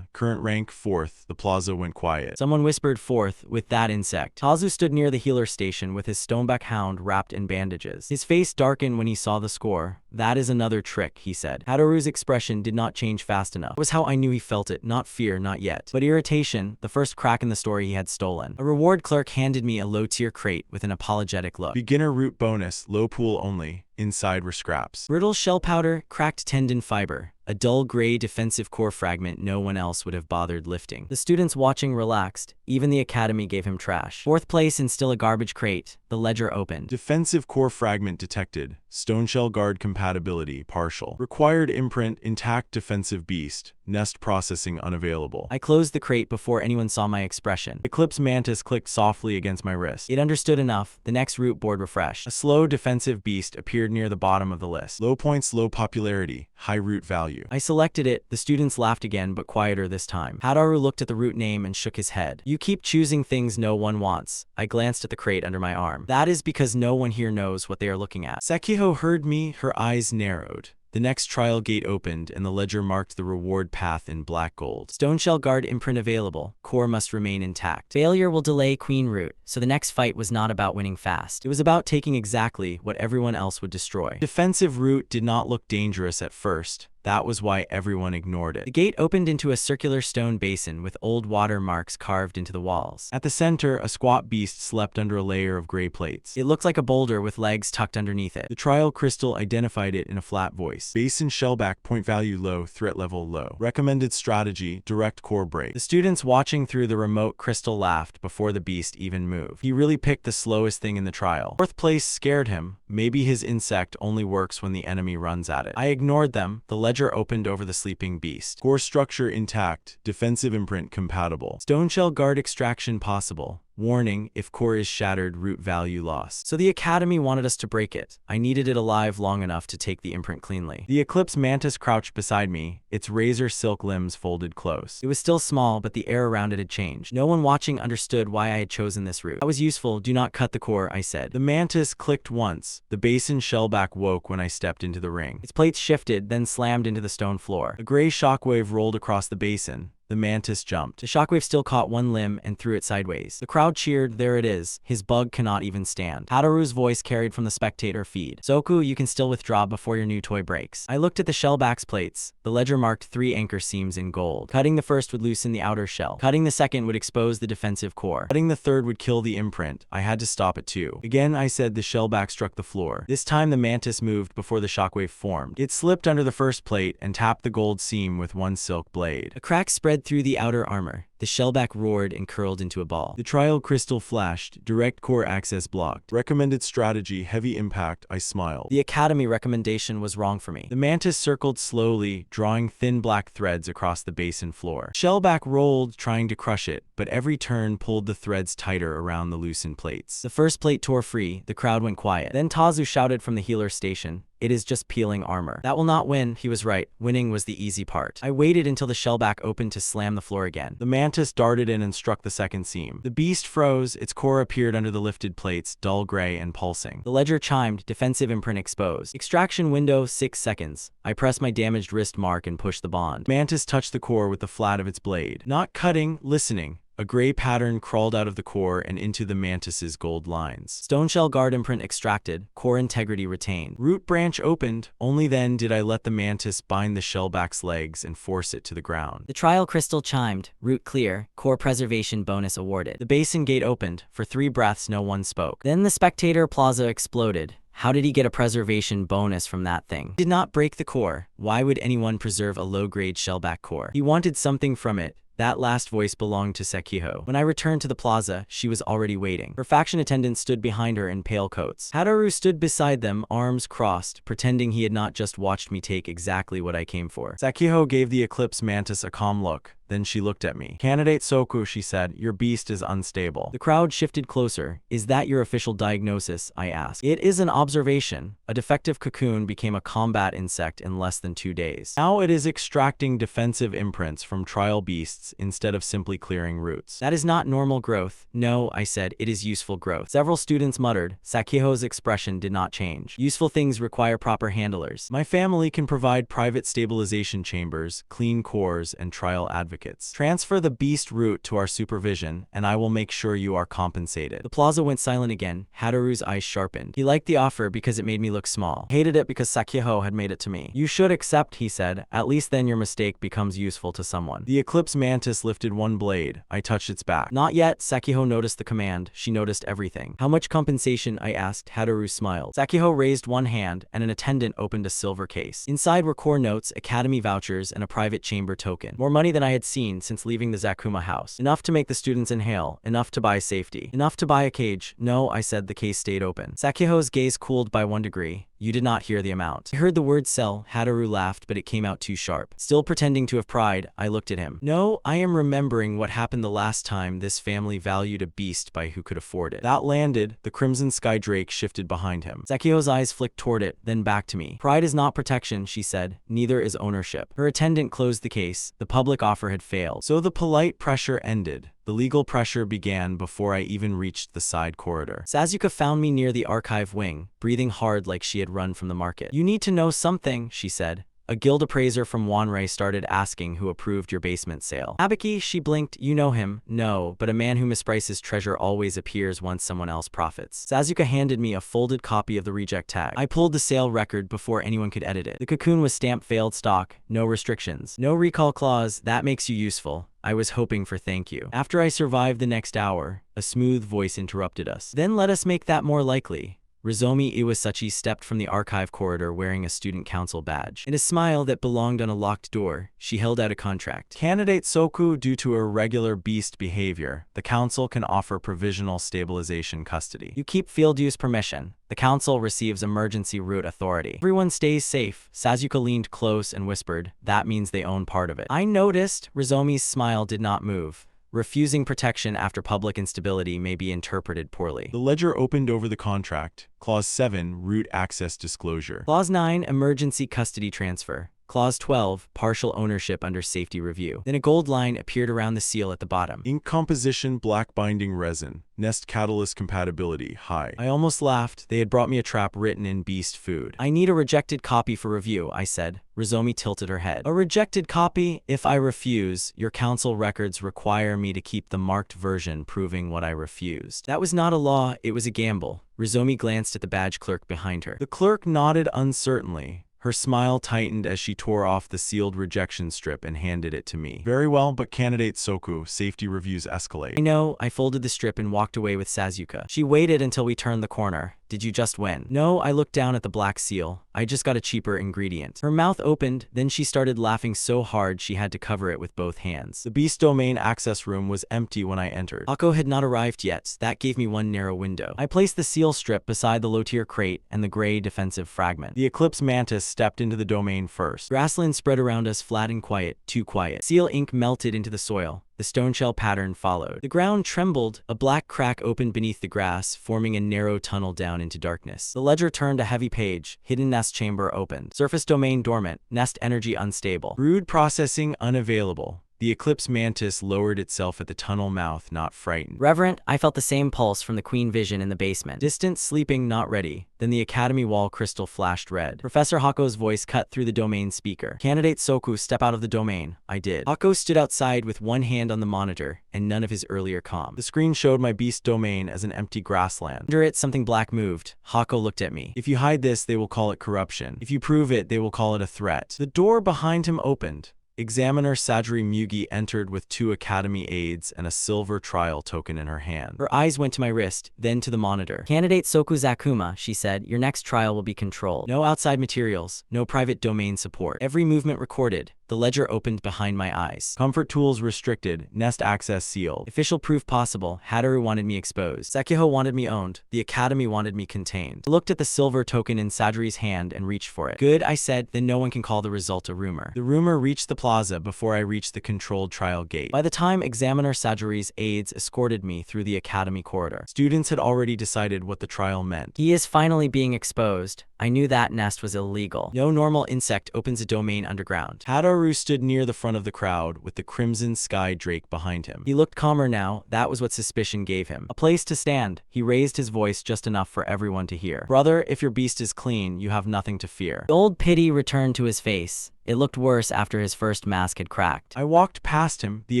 current rank 4th. The plaza went quiet. Someone whispered forth, with that insect. Tazu stood near the healer station with his stoneback hound wrapped in bandages. His face darkened when he saw the score. That is another trick, he said. Hataru's expression did not change fast enough. It was how I knew he felt it, not fear, not yet. But irritation, the first crack in the story he had stolen. A reward clerk handed me a low-tier crate with an apologetic look. Beginner root bonus, low pool only. Inside were scraps. Brittle shell powder, cracked tendon fiber. A dull gray defensive core fragment no one else would have bothered lifting. The students watching relaxed. Even the academy gave him trash. 4th place and still a garbage crate. The ledger opened. Defensive core fragment detected. Stone shell guard compatibility partial. Required imprint intact defensive beast. Nest processing unavailable. I closed the crate before anyone saw my expression. Eclipse mantis clicked softly against my wrist. It understood enough. The next root board refreshed. A slow defensive beast appeared near the bottom of the list. Low points, low popularity, high root value. I selected it. The students laughed again, but quieter this time. Hataru looked at the root name and shook his head. You keep choosing things no one wants. I glanced at the crate under my arm. That is because no one here knows what they are looking at. Sekiho heard me, her eyes narrowed. The next trial gate opened, and the ledger marked the reward path in black gold. Stoneshell guard imprint available. Core must remain intact. Failure will delay queen root, so the next fight was not about winning fast. It was about taking exactly what everyone else would destroy. Defensive root did not look dangerous at first. That was why everyone ignored it. The gate opened into a circular stone basin with old water marks carved into the walls. At the center, a squat beast slept under a layer of gray plates. It looked like a boulder with legs tucked underneath it. The trial crystal identified it in a flat voice. Basin shellback, point value low, threat level low. Recommended strategy, direct core break. The students watching through the remote crystal laughed before the beast even moved. He really picked the slowest thing in the trial. 4th place scared him. Maybe his insect only works when the enemy runs at it. I ignored them. The ledger opened over the sleeping beast. Core structure intact. Defensive imprint compatible. Stoneshell guard extraction possible. Warning, if core is shattered, root value lost. So the academy wanted us to break it. I needed it alive long enough to take the imprint cleanly. The Eclipse mantis crouched beside me, its razor silk limbs folded close. It was still small, but the air around it had changed. No one watching understood why I had chosen this route. That was useful. Do not cut the core, I said. The mantis clicked once. The basin shellback woke when I stepped into the ring. Its plates shifted, then slammed into the stone floor. A gray shockwave rolled across the basin. The mantis jumped. The shockwave still caught one limb and threw it sideways. The crowd cheered. There it is. His bug cannot even stand. Hataru's voice carried from the spectator feed. Soku, you can still withdraw before your new toy breaks. I looked at the shellback's plates. The ledger marked 3 anchor seams in gold. Cutting the first would loosen the outer shell. Cutting the second would expose the defensive core. Cutting the third would kill the imprint. I had to stop it too. Again, I said the shellback struck the floor. This time the mantis moved before the shockwave formed. It slipped under the first plate and tapped the gold seam with one silk blade. A crack spread through the outer armor. The shellback roared and curled into a ball. The trial crystal flashed. Direct core access blocked. Recommended strategy, heavy impact. I smiled. The academy recommendation was wrong for me. The mantis circled slowly, drawing thin black threads across the basin floor. Shellback rolled, trying to crush it, but every turn pulled the threads tighter around the loosened plates. The first plate tore free. The crowd went quiet. Then Tazu shouted from the healer station, "It is just peeling armor." That will not win. He was right. Winning was the easy part. I waited until the shellback opened to slam the floor again. The mantis darted in and struck the second seam. The beast froze. Its core appeared under the lifted plates, dull gray and pulsing. The ledger chimed. Defensive imprint exposed. Extraction window 6 seconds. I pressed my damaged wrist mark and pushed the bond. Mantis touched the core with the flat of its blade. Not cutting, listening. A gray pattern crawled out of the core and into the mantis's gold lines. Stoneshell guard imprint extracted, core integrity retained. Root branch opened. Only then did I let the mantis bind the shellback's legs and force it to the ground. The trial crystal chimed. Root clear. Core preservation bonus awarded. The basin gate opened. For 3 breaths no one spoke. Then the spectator plaza exploded. How did he get a preservation bonus from that thing? He did not break the core. Why would anyone preserve a low-grade shellback core? He wanted something from it. That last voice belonged to Sekiho. When I returned to the plaza, she was already waiting. Her faction attendants stood behind her in pale coats. Hataru stood beside them, arms crossed, pretending he had not just watched me take exactly what I came for. Sekiho gave the Eclipse mantis a calm look. Then she looked at me. "Candidate Soku," she said, "your beast is unstable." The crowd shifted closer. "Is that your official diagnosis?" I asked. "It is an observation. A defective cocoon became a combat insect in less than 2 days. Now it is extracting defensive imprints from trial beasts instead of simply clearing roots." "That is not normal growth." "No," I said, "it is useful growth." Several students muttered. Sakiho's expression did not change. "Useful things require proper handlers." My family can provide private stabilization chambers, clean cores, and trial advocates. Transfer the beast root to our supervision, and I will make sure you are compensated. The plaza went silent again. Hataru's eyes sharpened. He liked the offer because it made me look small. Hated it because Sakiho had made it to me. "You should accept," he said. "At least then your mistake becomes useful to someone." The Eclipse Mantis lifted one blade. I touched its back. "Not yet." Sakiho noticed the command. She noticed everything. "How much compensation?" I asked. Hataru smiled. Sakiho raised one hand, and an attendant opened a silver case. Inside were core notes, academy vouchers, and a private chamber token. More money than I had seen since leaving the Zakuma house. Enough to make the students inhale. Enough to buy safety. Enough to buy a cage. "No," I said. The case stayed open. Sakiho's gaze cooled by 1 degree. "You did not hear the amount." I heard the word sell. Hataru laughed, but it came out too sharp. Still pretending to have pride, I looked at him. "No, I am remembering what happened the last time this family valued a beast by who could afford it." That landed. The Crimson Sky Drake shifted behind him. Sakiho's eyes flicked toward it, then back to me. "Pride is not protection," she said. "Neither is ownership." Her attendant closed the case. The public offer had failed. So the polite pressure ended. The legal pressure began before I even reached the side corridor. Sazuka found me near the archive wing, breathing hard like she had run from the market. "You need to know something," she said. "A guild appraiser from Wanrei started asking who approved your basement sale." "Abiki," she blinked. "You know him." "No, but a man who misprices treasure always appears once someone else profits." Sazuka handed me a folded copy of the reject tag. I pulled the sale record before anyone could edit it. The cocoon was stamped failed stock, no restrictions, no recall clause. "That makes you useful." I was hoping for thank you. After I survived the next hour, a smooth voice interrupted us. "Then let us make that more likely." Rizomi Iwasachi stepped from the archive corridor wearing a student council badge. In a smile that belonged on a locked door, she held out a contract. "Candidate Soku, due to irregular beast behavior, the council can offer provisional stabilization custody." "You keep field use permission. The council receives emergency route authority. Everyone stays safe." Sazuka leaned close and whispered, "That means they own part of it." I noticed. Rizomi's smile did not move. Refusing protection after public instability may be interpreted poorly. The ledger opened over the contract. Clause 7, Root Access Disclosure. Clause 9, Emergency Custody Transfer. Clause 12, Partial Ownership under Safety Review. Then a gold line appeared around the seal at the bottom. Ink composition, black binding resin. Nest catalyst compatibility, high. I almost laughed. They had brought me a trap written in beast food. "I need a rejected copy for review," I said. Rizomi tilted her head. "A rejected copy? If I refuse, your council records require me to keep the marked version proving what I refused." "That was not a law, it was a gamble." Rizomi glanced at the badge clerk behind her. The clerk nodded uncertainly. Her smile tightened as she tore off the sealed rejection strip and handed it to me. "Very well, but candidate Soku, safety reviews escalate." "I know." I folded the strip and walked away with Sazuka. She waited until we turned the corner. "Did you just win?" "No," I looked down at the black seal. "I just got a cheaper ingredient." Her mouth opened, then she started laughing so hard she had to cover it with both hands. The beast domain access room was empty when I entered. Akko had not arrived yet. That gave me one narrow window. I placed the seal strip beside the low-tier crate and the gray defensive fragment. The Eclipse Mantis stepped into the domain first. Grassland spread around us, flat and quiet, too quiet. Seal ink melted into the soil. The stone shell pattern followed. The ground trembled. A black crack opened beneath the grass, forming a narrow tunnel down into darkness. The ledger turned a heavy page. Hidden nest chamber opened. Surface domain dormant. Nest energy unstable. Brood processing unavailable. The Eclipse Mantis lowered itself at the tunnel mouth, not frightened. "Reverend," I felt the same pulse from the Queen Vision in the basement. Distant, sleeping, not ready. Then the academy wall crystal flashed red. Professor Hako's voice cut through the domain speaker. "Candidate Soku, step out of the domain." I did. Hako stood outside with one hand on the monitor, and none of his earlier calm. The screen showed my beast domain as an empty grassland. Under it, something black moved. Hako looked at me. "If you hide this, they will call it corruption. If you prove it, they will call it a threat." The door behind him opened. Examiner Sajiri Mugi entered with 2 academy aides and a silver trial token in her hand. Her eyes went to my wrist, then to the monitor. "Candidate Soku Zakuma," she said, "your next trial will be controlled. No outside materials, no private domain support. Every movement recorded. The ledger opened behind my eyes. Comfort tools restricted, nest access sealed. Official proof possible. Hataru wanted me exposed. Sekiho wanted me owned. The academy wanted me contained. I looked at the silver token in Sajiri's hand and reached for it. Good, I said, then no one can call the result a rumor. The rumor reached the plaza before I reached the controlled trial gate. By the time examiner Sajiri's aides escorted me through the academy corridor, Students had already decided what the trial meant. he is finally being exposed. I knew that nest was illegal. No normal insect opens a domain underground. Hataru stood near the front of the crowd with the crimson sky drake behind him. He looked calmer now. That was what suspicion gave him. A place to stand. He raised his voice just enough for everyone to hear. Brother, if your beast is clean, you have nothing to fear. The old pity returned to his face. It looked worse after his first mask had cracked. I walked past him. The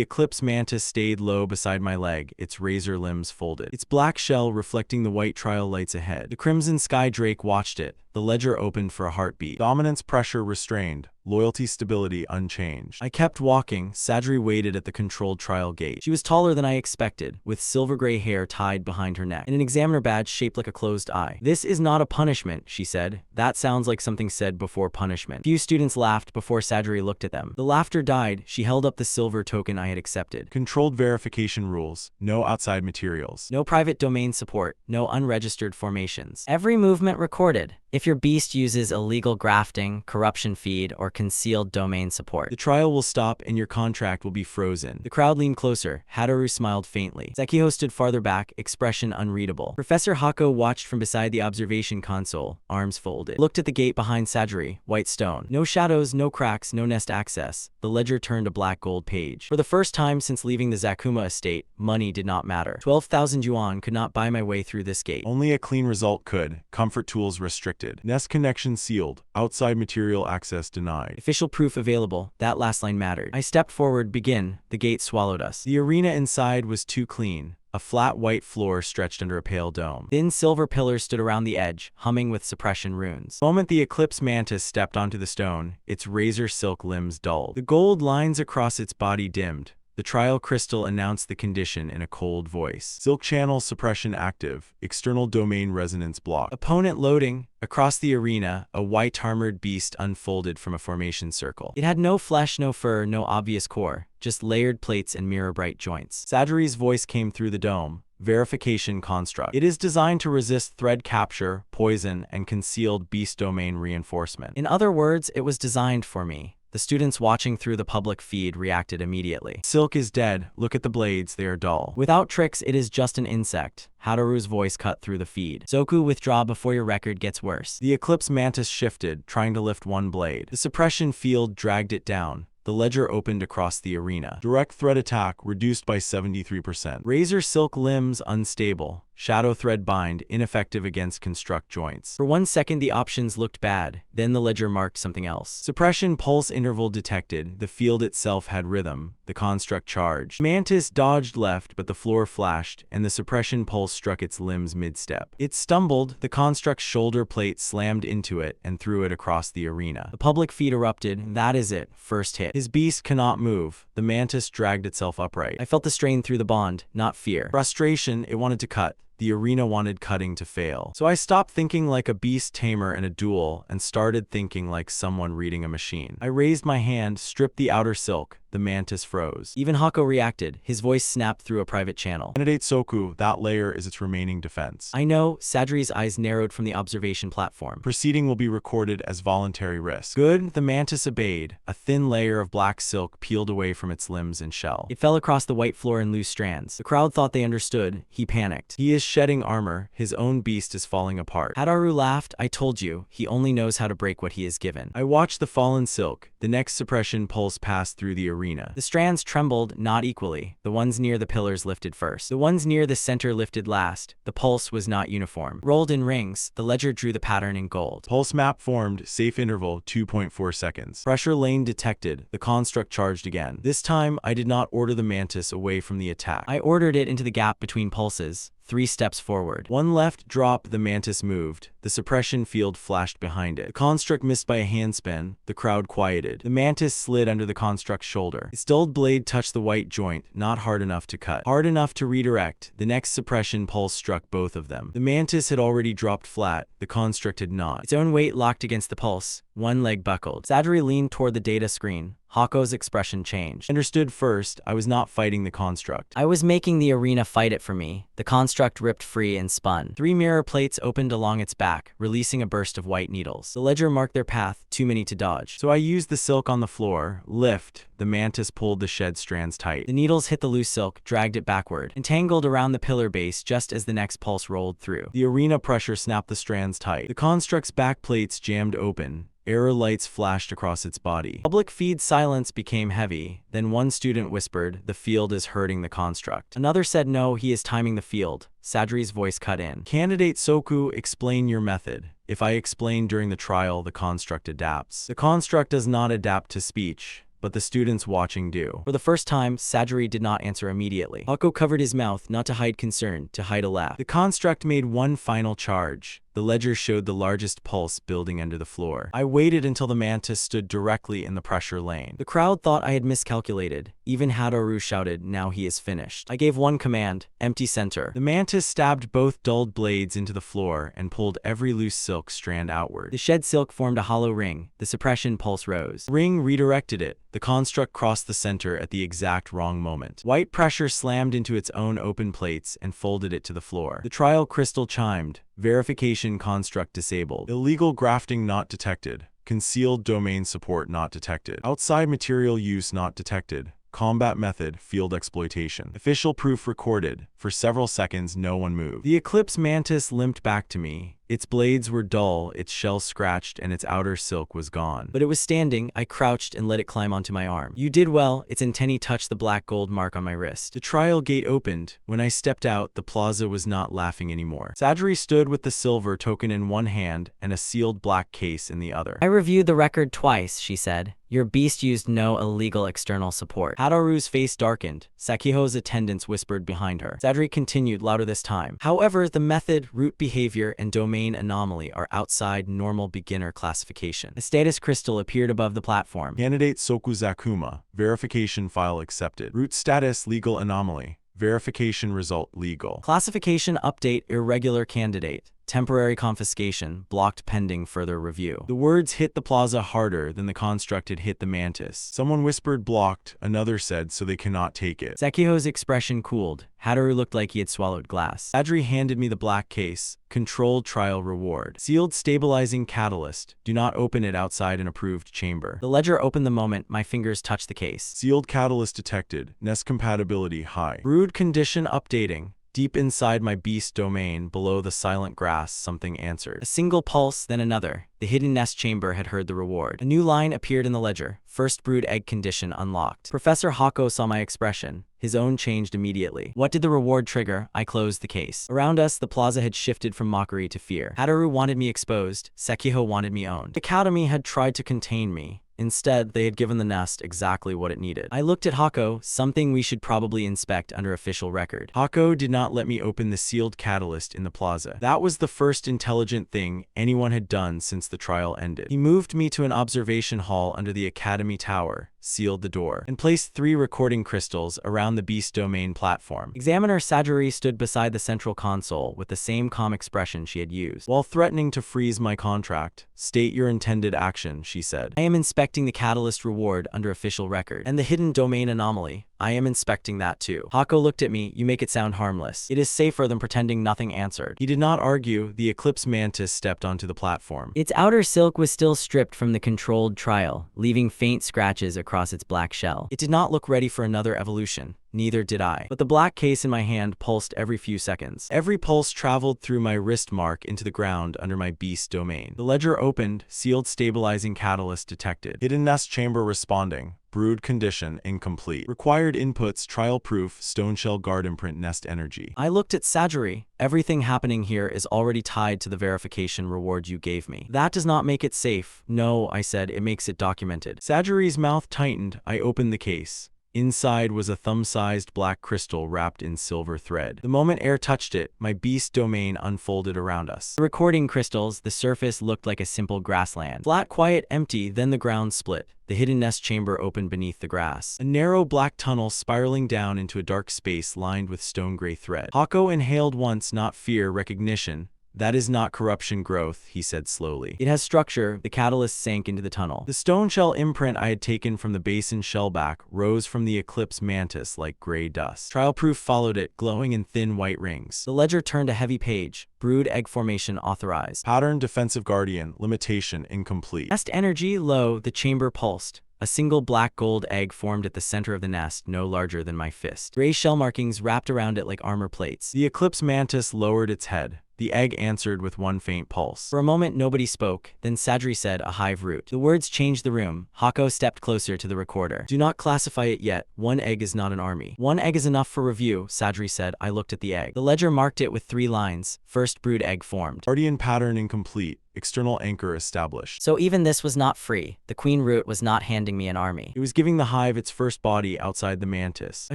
eclipse mantis stayed low beside my leg, its razor limbs folded, its black shell reflecting the white trial lights ahead. The crimson sky drake watched it. The ledger opened for a heartbeat. Dominance pressure restrained. Loyalty stability unchanged. I kept walking. Sajiri waited at the controlled trial gate. She was taller than I expected, with silver gray hair tied behind her neck, and an examiner badge shaped like a closed eye. This is not a punishment, she said. That sounds like something said before punishment. Few students laughed before Sajiri looked at them. The laughter died. She held up the silver token I had accepted. Controlled verification rules. No outside materials. No private domain support. No unregistered formations. Every movement recorded. If your beast uses illegal grafting, corruption feed, or concealed domain support, The trial will stop and your contract will be frozen. the crowd leaned closer. Hataru smiled faintly. Sekiho stood farther back, expression unreadable. Professor Hako watched from beside the observation console, arms folded. Looked at the gate behind Sajiri, white stone. No shadows, no cracks, no nest access. The ledger turned a black gold page. For the first time since leaving the Zakuma estate, money did not matter. 12,000 yuan could not buy my way through this gate. Only a clean result could. Comfort tools restricted. Nest connection sealed. Outside material access denied. Official proof available. That last line mattered. I stepped forward. Begin. The gate swallowed us. The arena inside was too clean. A flat white floor stretched under a pale dome. Thin silver pillars stood around the edge, humming with suppression runes. The moment the eclipse mantis stepped onto the stone, its razor silk limbs dulled. The gold lines across its body dimmed. The trial crystal announced the condition in a cold voice. Silk channel suppression active. External domain resonance blocked. Opponent loading. Across the arena, a white armored beast unfolded from a formation circle. It had no flesh, no fur, no obvious core, just layered plates and mirror-bright joints. Sajiri's voice came through the dome. Verification construct. It is designed to resist thread capture, poison, and concealed beast domain reinforcement. In other words, it was designed for me. The students watching through the public feed reacted immediately. Silk is dead. Look at the blades, they are dull. Without tricks, it is just an insect. Hataru's voice cut through the feed. Soku, withdraw before your record gets worse. The eclipse mantis shifted, trying to lift one blade. The suppression field dragged it down. The ledger opened across the arena. Direct thread attack reduced by 73%. Razor silk limbs unstable. Shadow thread bind ineffective against construct joints. For 1 second the options looked bad, then the ledger marked something else. Suppression pulse interval detected. The field itself had rhythm. The construct charged. Mantis dodged left, but the floor flashed, and the suppression pulse struck its limbs mid-step. It stumbled. The construct's shoulder plate slammed into it and threw it across the arena. The public feed erupted. That is it. First hit. His beast cannot move. The mantis dragged itself upright. I felt the strain through the bond, not fear. Frustration, it wanted to cut. The arena wanted cutting to fail. So I stopped thinking like a beast tamer in a duel and started thinking like someone reading a machine. I raised my hand, stripped the outer silk. The mantis froze. Even Hako reacted. His voice snapped through a private channel. Candidate Soku, that layer is its remaining defense. I know. Sajiri's eyes narrowed from the observation platform. Proceeding will be recorded as voluntary risk. Good. The mantis obeyed. A thin layer of black silk peeled away from its limbs and shell. It fell across the white floor in loose strands. The crowd thought they understood. He panicked. He is shedding armor. His own beast is falling apart. Hataru laughed. I told you. He only knows how to break what he is given. I watched the fallen silk. The next suppression pulse passed through the arena. The strands trembled, not equally. The ones near the pillars lifted first. The ones near the center lifted last. The pulse was not uniform. Rolled in rings, the ledger drew the pattern in gold. Pulse map formed. Safe interval 2.4 seconds. Pressure lane detected. The construct charged again. This time, I did not order the mantis away from the attack. I ordered it into the gap between pulses. 3 steps forward. One left drop, the mantis moved. The suppression field flashed behind it. The construct missed by a handspin. The crowd quieted. The mantis slid under the construct's shoulder. Its dulled blade touched the white joint, not hard enough to cut. Hard enough to redirect. The next suppression pulse struck both of them. The mantis had already dropped flat. The construct had not. Its own weight locked against the pulse. One leg buckled. Sajiri leaned toward the data screen. Hako's expression changed. Understood first, I was not fighting the construct. I was making the arena fight it for me. The construct ripped free and spun. 3 mirror plates opened along its back, releasing a burst of white needles. The ledger marked their path, too many to dodge. So I used the silk on the floor. Lift. The mantis pulled the shed strands tight. The needles hit the loose silk, dragged it backward, entangled around the pillar base just as the next pulse rolled through. The arena pressure snapped the strands tight. The construct's back plates jammed open. Error lights flashed across its body. Public feed silence became heavy. Then one student whispered, "The field is hurting the construct." Another said, "No, he is timing the field." Sajri's voice cut in. Candidate Soku, explain your method. If I explain during the trial, the construct adapts. The construct does not adapt to speech, but the students watching do. For the first time, Sajri did not answer immediately. Hako covered his mouth, not to hide concern, to hide a laugh. The construct made one final charge. The ledger showed the largest pulse building under the floor. I waited until the mantis stood directly in the pressure lane. The crowd thought I had miscalculated. Even Hadoru shouted, "Now he is finished." I gave one command, empty center. The mantis stabbed both dulled blades into the floor and pulled every loose silk strand outward. The shed silk formed a hollow ring. The suppression pulse rose. The ring redirected it. The construct crossed the center at the exact wrong moment. White pressure slammed into its own open plates and folded it to the floor. The trial crystal chimed. Verification construct disabled. Illegal grafting not detected. Concealed domain support not detected. Outside material use not detected. Combat method, field exploitation. Official proof recorded. For several seconds, no one moved. The Eclipse mantis limped back to me. Its blades were dull, its shell scratched, and its outer silk was gone. But it was standing. I crouched and let it climb onto my arm. "You did well." Its antennae touched the black gold mark on my wrist. The trial gate opened. When I stepped out, the plaza was not laughing anymore. Sajri stood with the silver token in one hand and a sealed black case in the other. "I reviewed the record twice," she said. "Your beast used no illegal external support." Hadoru's face darkened. Sakiho's attendants whispered behind her. Sajri continued, louder this time. "However, the method, root behavior, and domain anomaly are outside normal beginner classification." A status crystal appeared above the platform. Candidate Soku Zakuma. Verification file accepted. Root status legal anomaly. Verification result legal. Classification update irregular candidate. Temporary confiscation, blocked pending further review. The words hit the plaza harder than the construct had hit the mantis. Someone whispered blocked, another said so they cannot take it. Sakiho's expression cooled. Hadoru looked like he had swallowed glass. Sajri handed me the black case. Controlled trial reward. Sealed stabilizing catalyst. Do not open it outside an approved chamber. The ledger opened the moment my fingers touched the case. Sealed catalyst detected. Nest compatibility high. Brood condition updating. Deep inside my beast domain, below the silent grass, something answered. A single pulse, then another. The hidden nest chamber had heard the reward. A new line appeared in the ledger. First brood egg condition unlocked. Professor Hako saw my expression. His own changed immediately. What did the reward trigger? I closed the case. Around us, the plaza had shifted from mockery to fear. Hadoru wanted me exposed. Sekiho wanted me owned. The academy had tried to contain me. Instead, they had given the nest exactly what it needed. I looked at Hako, something we should probably inspect under official record. Hako did not let me open the sealed catalyst in the plaza. That was the first intelligent thing anyone had done since the trial ended. He moved me to an observation hall under the academy tower, sealed the door, and placed 3 recording crystals around the beast domain platform. Examiner Sajiri stood beside the central console with the same calm expression she had used. While threatening to freeze my contract, state your intended action, she said. I am inspecting the catalyst reward under official record. And the hidden domain anomaly. I am inspecting that too. Hako looked at me. You make it sound harmless. It is safer than pretending nothing answered. He did not argue. The Eclipse mantis stepped onto the platform. Its outer silk was still stripped from the controlled trial, leaving faint scratches across its black shell. It did not look ready for another evolution. Neither did I. But the black case in my hand pulsed every few seconds. Every pulse traveled through my wrist mark into the ground under my beast domain. The ledger opened. Sealed stabilizing catalyst detected. Hidden nest chamber responding. Brood condition incomplete. Required inputs trial proof stone shell guard imprint nest energy. I looked at Sajiri. Everything happening here is already tied to the verification reward you gave me. That does not make it safe. No, I said, it makes it documented. Sajiri's mouth tightened. I opened the case. Inside was a thumb-sized black crystal wrapped in silver thread. The moment air touched it, my beast domain unfolded around us. The recording crystals, the surface looked like a simple grassland. Flat, quiet, empty, then the ground split. The hidden nest chamber opened beneath the grass. A narrow black tunnel spiraling down into a dark space lined with stone gray thread. Hako inhaled once, not fear, recognition. That is not corruption growth, he said slowly. It has structure. The catalyst sank into the tunnel. The stone shell imprint I had taken from the basin shellback rose from the Eclipse mantis like gray dust. Trial proof followed it, glowing in thin white rings. The ledger turned a heavy page. Brood egg formation authorized. Pattern defensive guardian, limitation incomplete. Nest energy low. The chamber pulsed. A single black gold egg formed at the center of the nest, no larger than my fist. Gray shell markings wrapped around it like armor plates. The Eclipse mantis lowered its head. The egg answered with one faint pulse. For a moment, nobody spoke. Then Sadri said, a hive root. The words changed the room. Hako stepped closer to the recorder. Do not classify it yet. One egg is not an army. One egg is enough for review, Sadri said. I looked at the egg. The ledger marked it with 3 lines. First brood egg formed. Guardian pattern incomplete. External anchor established. So even this was not free. The queen root was not handing me an army. It was giving the hive its first body outside the mantis. A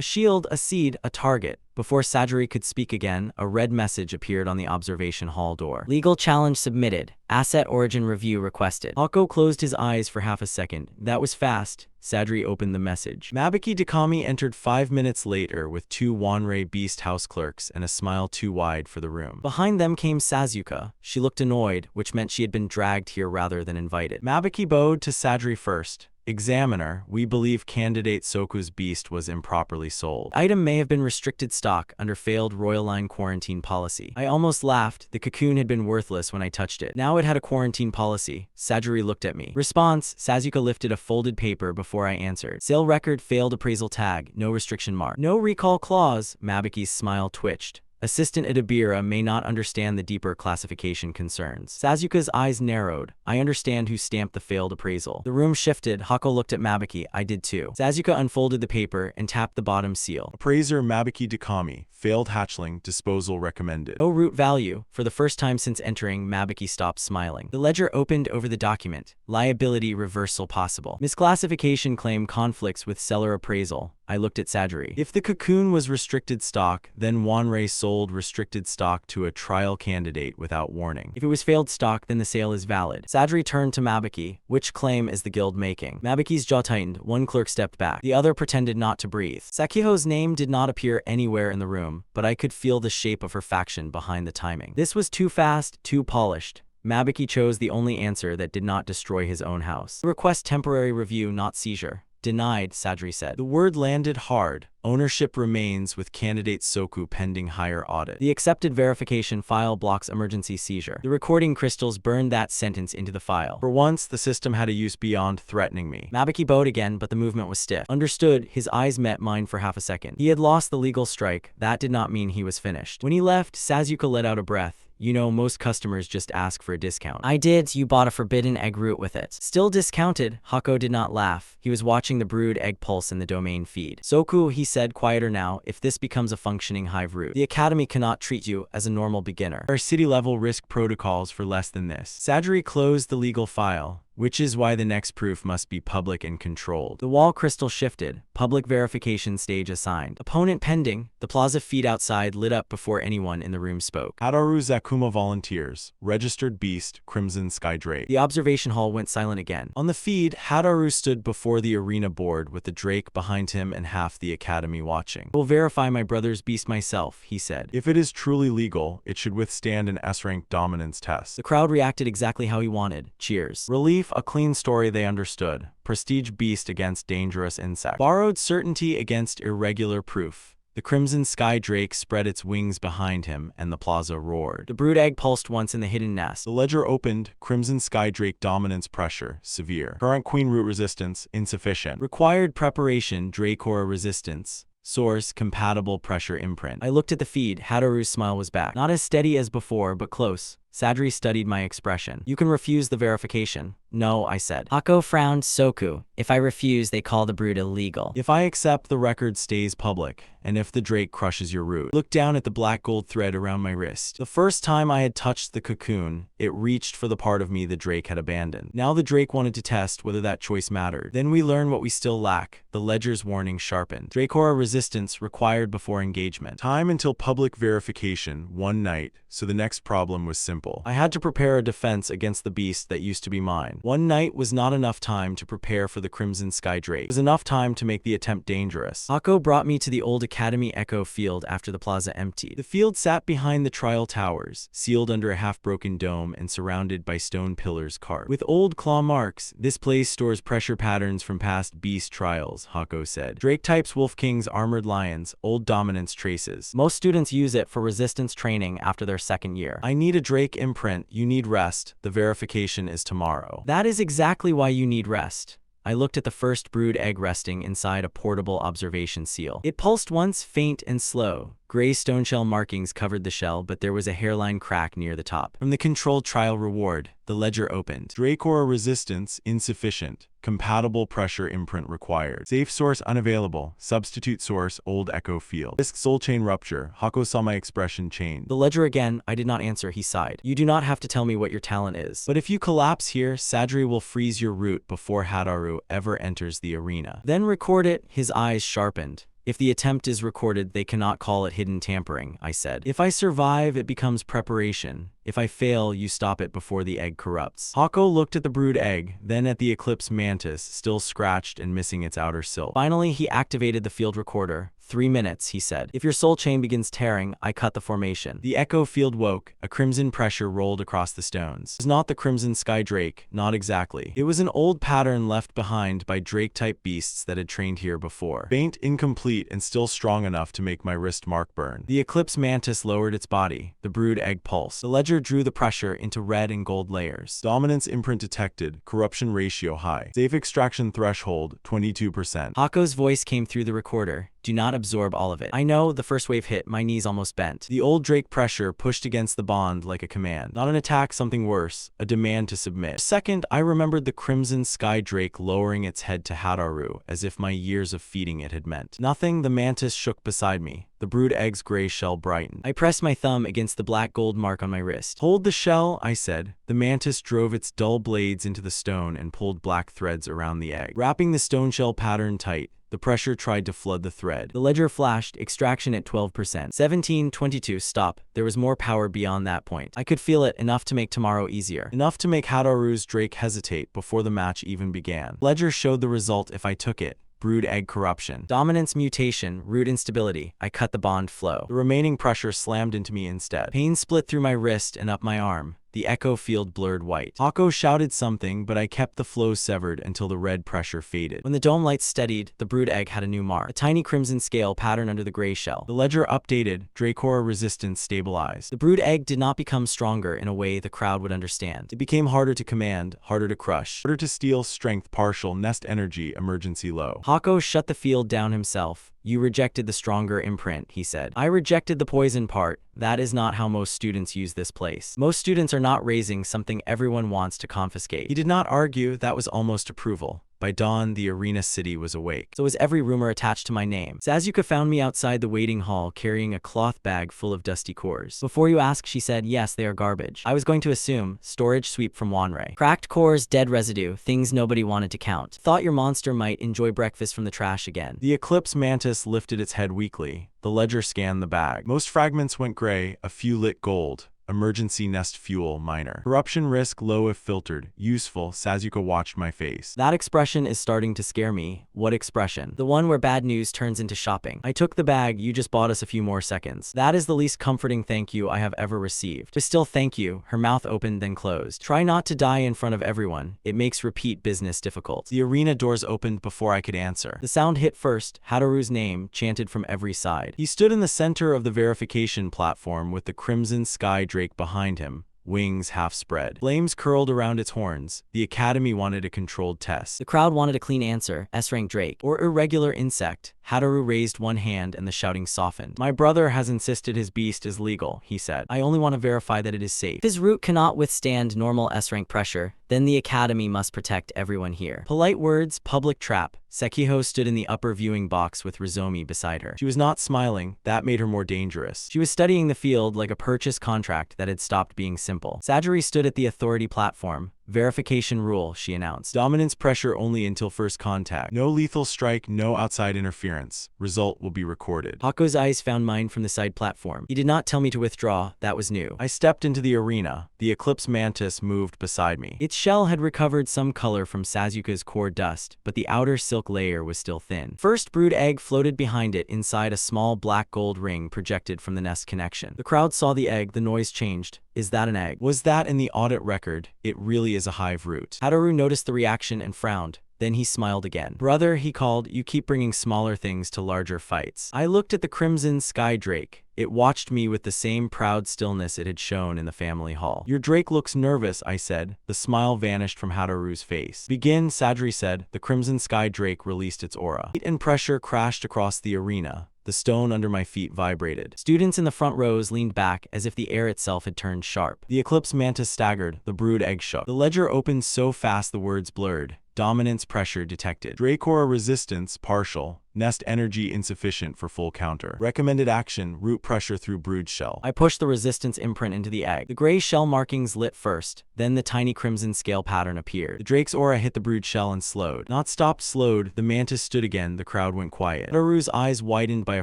shield, a seed, a target. Before Sajiri could speak again, a red message appeared on the observation hall door. Legal challenge submitted. Asset origin review requested. Hako closed his eyes for half a second. That was fast. Sadri opened the message. Mabiki Dakami entered 5 minutes later with 2 Wanrei Beast house clerks and a smile too wide for the room. Behind them came Sazuka. She looked annoyed, which meant she had been dragged here rather than invited. Mabiki bowed to Sadri first. Examiner, we believe candidate Soku's beast was improperly sold. Item may have been restricted stock under failed Royal Line quarantine policy. I almost laughed. The cocoon had been worthless when I touched it. Now it had a quarantine policy. Sajiri looked at me. Response, Sazuka lifted a folded paper before I answered. Sale record failed appraisal tag, no restriction mark. No recall clause. Mabiki's smile twitched. Assistant Idabira may not understand the deeper classification concerns. Sazuka's eyes narrowed. I understand who stamped the failed appraisal. The room shifted. Hako looked at Mabiki. I did too. Sazuka unfolded the paper and tapped the bottom seal. Appraiser Mabiki Dakami. Failed hatchling. Disposal recommended. No root value. For the first time since entering, Mabiki stopped smiling. The ledger opened over the document. Liability reversal possible. Misclassification claim conflicts with seller appraisal. I looked at Sajiri. If the cocoon was restricted stock, then Wanrei sold restricted stock to a trial candidate without warning. If it was failed stock, then the sale is valid. Sajiri turned to Mabiki. Which claim is the guild making? Mabiki's jaw tightened. One clerk stepped back. The other pretended not to breathe. Sakiho's name did not appear anywhere in the room, but I could feel the shape of her faction behind the timing. This was too fast, too polished. Mabiki chose the only answer that did not destroy his own house. Request temporary review, not seizure. Denied, Sadri said. The word landed hard. Ownership remains with candidate Soku pending higher audit. The accepted verification file blocks emergency seizure. The recording crystals burned that sentence into the file. For once, the system had a use beyond threatening me. Mabiki bowed again, but the movement was stiff. Understood. His eyes met mine for half a second. He had lost the legal strike. That did not mean he was finished. When he left, Sazuka let out a breath. You know, most customers just ask for a discount. I did. You bought a forbidden egg root with it. Still discounted. Hako did not laugh. He was watching the brood egg pulse in the domain feed. Soku, he said, quieter now. If this becomes a functioning hive root, the academy cannot treat you as a normal beginner. There are city-level risk protocols for less than this. Sajiri closed the legal file, which is why the next proof must be public and controlled. The wall crystal shifted. Public verification stage assigned. Opponent pending. The plaza feed outside lit up before anyone in the room spoke. Hadaru Zakuma volunteers. Registered beast, Crimson Sky Drake. The observation hall went silent again. On the feed, Hadaru stood before the arena board with the Drake behind him and half the academy watching. I will verify my brother's beast myself, he said. If it is truly legal, it should withstand an S-rank dominance test. The crowd reacted exactly how he wanted. Cheers. Relief, a clean story they understood. Prestige beast against dangerous insect. Borrowed certainty against irregular proof. The Crimson Sky Drake spread its wings behind him, and the plaza roared. The brood egg pulsed once in the hidden nest. The ledger opened. Crimson Sky Drake dominance pressure, severe. Current queen root resistance, insufficient. Required preparation, Dracora resistance. Source, compatible pressure imprint. I looked at the feed. Hadaru's smile was back. Not as steady as before, but close. Sadri studied my expression. You can refuse the verification. No, I said. Hako frowned. Soku. If I refuse, they call the brood illegal. If I accept, the record stays public, and if the Drake crushes your root. Look down at the black gold thread around my wrist. The first time I had touched the cocoon, it reached for the part of me the Drake had abandoned. Now the Drake wanted to test whether that choice mattered. Then we learn what we still lack. The ledger's warning sharpened. Dracora resistance required before engagement. Time until public verification, 1 night. so the next problem was simple. I had to prepare a defense against the beast that used to be mine. One night was not enough time to prepare for the Crimson Sky Drake. It was enough time to make the attempt dangerous. Hako brought me to the old Academy Echo field after the plaza emptied. The field sat behind the trial towers, sealed under a half-broken dome and surrounded by stone pillars carved with old claw marks. This place stores pressure patterns from past beast trials, Hako said. Drake types, Wolf Kings, armored lions, old dominance traces. Most students use it for resistance training after their second year. I need a Drake imprint. You need rest. The verification is tomorrow. That is exactly why you need rest. I looked at the first brood egg resting inside a portable observation seal. It pulsed once, faint and slow. Gray stone shell markings covered the shell, but there was a hairline crack near the top. From the controlled trial reward, the ledger opened. Dracora resistance insufficient. Compatible pressure imprint required. Safe source unavailable. Substitute source old echo field. Risk soul chain rupture. Hako saw my expression change. The ledger again. I did not answer, he sighed. You do not have to tell me what your talent is. But if you collapse here, Sadri will freeze your root before Hadaru ever enters the arena. Then record it. His eyes sharpened. If the attempt is recorded, they cannot call it hidden tampering, I said. If I survive, it becomes preparation. If I fail, you stop it before the egg corrupts. Hako looked at the brood egg, then at the Eclipse mantis, still scratched and missing its outer silk. Finally, he activated the field recorder. 3 minutes, he said. If your soul chain begins tearing, I cut the formation. The echo field woke. A crimson pressure rolled across the stones. It was not the Crimson Sky Drake, not exactly. It was an old pattern left behind by Drake-type beasts that had trained here before. Faint, incomplete, and still strong enough to make my wrist mark burn. The Eclipse mantis lowered its body. The brood egg pulsed. The ledger drew the pressure into red and gold layers. Dominance imprint detected. Corruption ratio high. Safe extraction threshold 22%. Hako's voice came through the recorder. Do not absorb all of it. I know, the first wave hit, my knees almost bent. The old Drake pressure pushed against the bond like a command. Not an attack, something worse, a demand to submit. Second, I remembered the Crimson Sky Drake lowering its head to Hadaru, as if my years of feeding it had meant nothing. The mantis shook beside me. The brood egg's gray shell brightened. I pressed my thumb against the black gold mark on my wrist. Hold the shell, I said. The mantis drove its dull blades into the stone and pulled black threads around the egg, wrapping the stone shell pattern tight. The pressure tried to flood the thread. The ledger flashed, extraction at 12%. 1722, stop. There was more power beyond that point. I could feel it, enough to make tomorrow easier. Enough to make Hadaru's Drake hesitate before the match even began. Ledger showed the result if I took it. Brood egg corruption. Dominance mutation, root instability. I cut the bond flow. The remaining pressure slammed into me instead. Pain split through my wrist and up my arm. The echo field blurred white. Hako shouted something, but I kept the flow severed until the red pressure faded. When the dome lights steadied, the brood egg had a new mark. A tiny crimson scale pattern under the gray shell. The ledger updated. Dracora resistance stabilized. The brood egg did not become stronger in a way the crowd would understand. It became harder to command, harder to crush, harder to steal, strength partial, nest energy, emergency low. Hako shut the field down himself. You rejected the stronger imprint, he said. I rejected the poison part. That is not how most students use this place. Most students are not raising something everyone wants to confiscate. He did not argue, that was almost approval. By dawn, the arena city was awake. So was every rumor attached to my name. Sasuke found me outside the waiting hall carrying a cloth bag full of dusty cores. Before you ask, she said, yes, they are garbage. I was going to assume, storage sweep from Wanrei. Cracked cores, dead residue, things nobody wanted to count. Thought your monster might enjoy breakfast from the trash again. The Eclipse mantis lifted its head weakly. The ledger scanned the bag. Most fragments went gray, a few lit gold. Emergency nest fuel minor. Corruption risk low if filtered. Useful. Sasuke watched my face. That expression is starting to scare me. What expression? The one where bad news turns into shopping. I took the bag, you just bought us a few more seconds. That is the least comforting thank you I have ever received. But still thank you. Her mouth opened then closed. Try not to die in front of everyone. It makes repeat business difficult. The arena doors opened before I could answer. The sound hit first. Hadaru's name chanted from every side. He stood in the center of the verification platform with the Crimson Sky Drake behind him, wings half spread. Flames curled around its horns. The Academy wanted a controlled test. The crowd wanted a clean answer, S-rank Drake, or irregular insect. Hadaru raised one hand and the shouting softened. My brother has insisted his beast is legal, he said. I only want to verify that it is safe. If his root cannot withstand normal S-rank pressure, then the Academy must protect everyone here. Polite words, public trap. Sekiho stood in the upper viewing box with Rizomi beside her. She was not smiling. That made her more dangerous. She was studying the field like a purchase contract that had stopped being simple. Sajiri stood at the authority platform, Verification rule, she announced. Dominance pressure only until first contact. No lethal strike, no outside interference. Result will be recorded. Hako's eyes found mine from the side platform. He did not tell me to withdraw, that was new. I stepped into the arena. The Eclipse Mantis moved beside me. Its shell had recovered some color from Sasuke's core dust, but the outer silk layer was still thin. First brood egg floated behind it inside a small black gold ring projected from the nest connection. The crowd saw the egg, the noise changed. Is that an egg? Was that in the audit record? It really is a hive root. Hataru noticed the reaction and frowned. Then he smiled again. Brother, he called, you keep bringing smaller things to larger fights. I looked at the crimson sky drake. It watched me with the same proud stillness it had shown in the family hall. Your drake looks nervous, I said. The smile vanished from Hataru's face. Begin, Sadri said. The crimson sky drake released its aura. Heat and pressure crashed across the arena. The stone under my feet vibrated. Students in the front rows leaned back as if the air itself had turned sharp. The Eclipse Mantis staggered. The brood egg shook. The ledger opened so fast the words blurred. Dominance pressure detected. Dracora resistance partial. Nest energy insufficient for full counter. Recommended action, root pressure through brood shell. I pushed the resistance imprint into the egg. The gray shell markings lit first, then the tiny crimson scale pattern appeared. The drake's aura hit the brood shell and slowed. Not stopped, slowed. The mantis stood again. The crowd went quiet. Hataru's eyes widened by a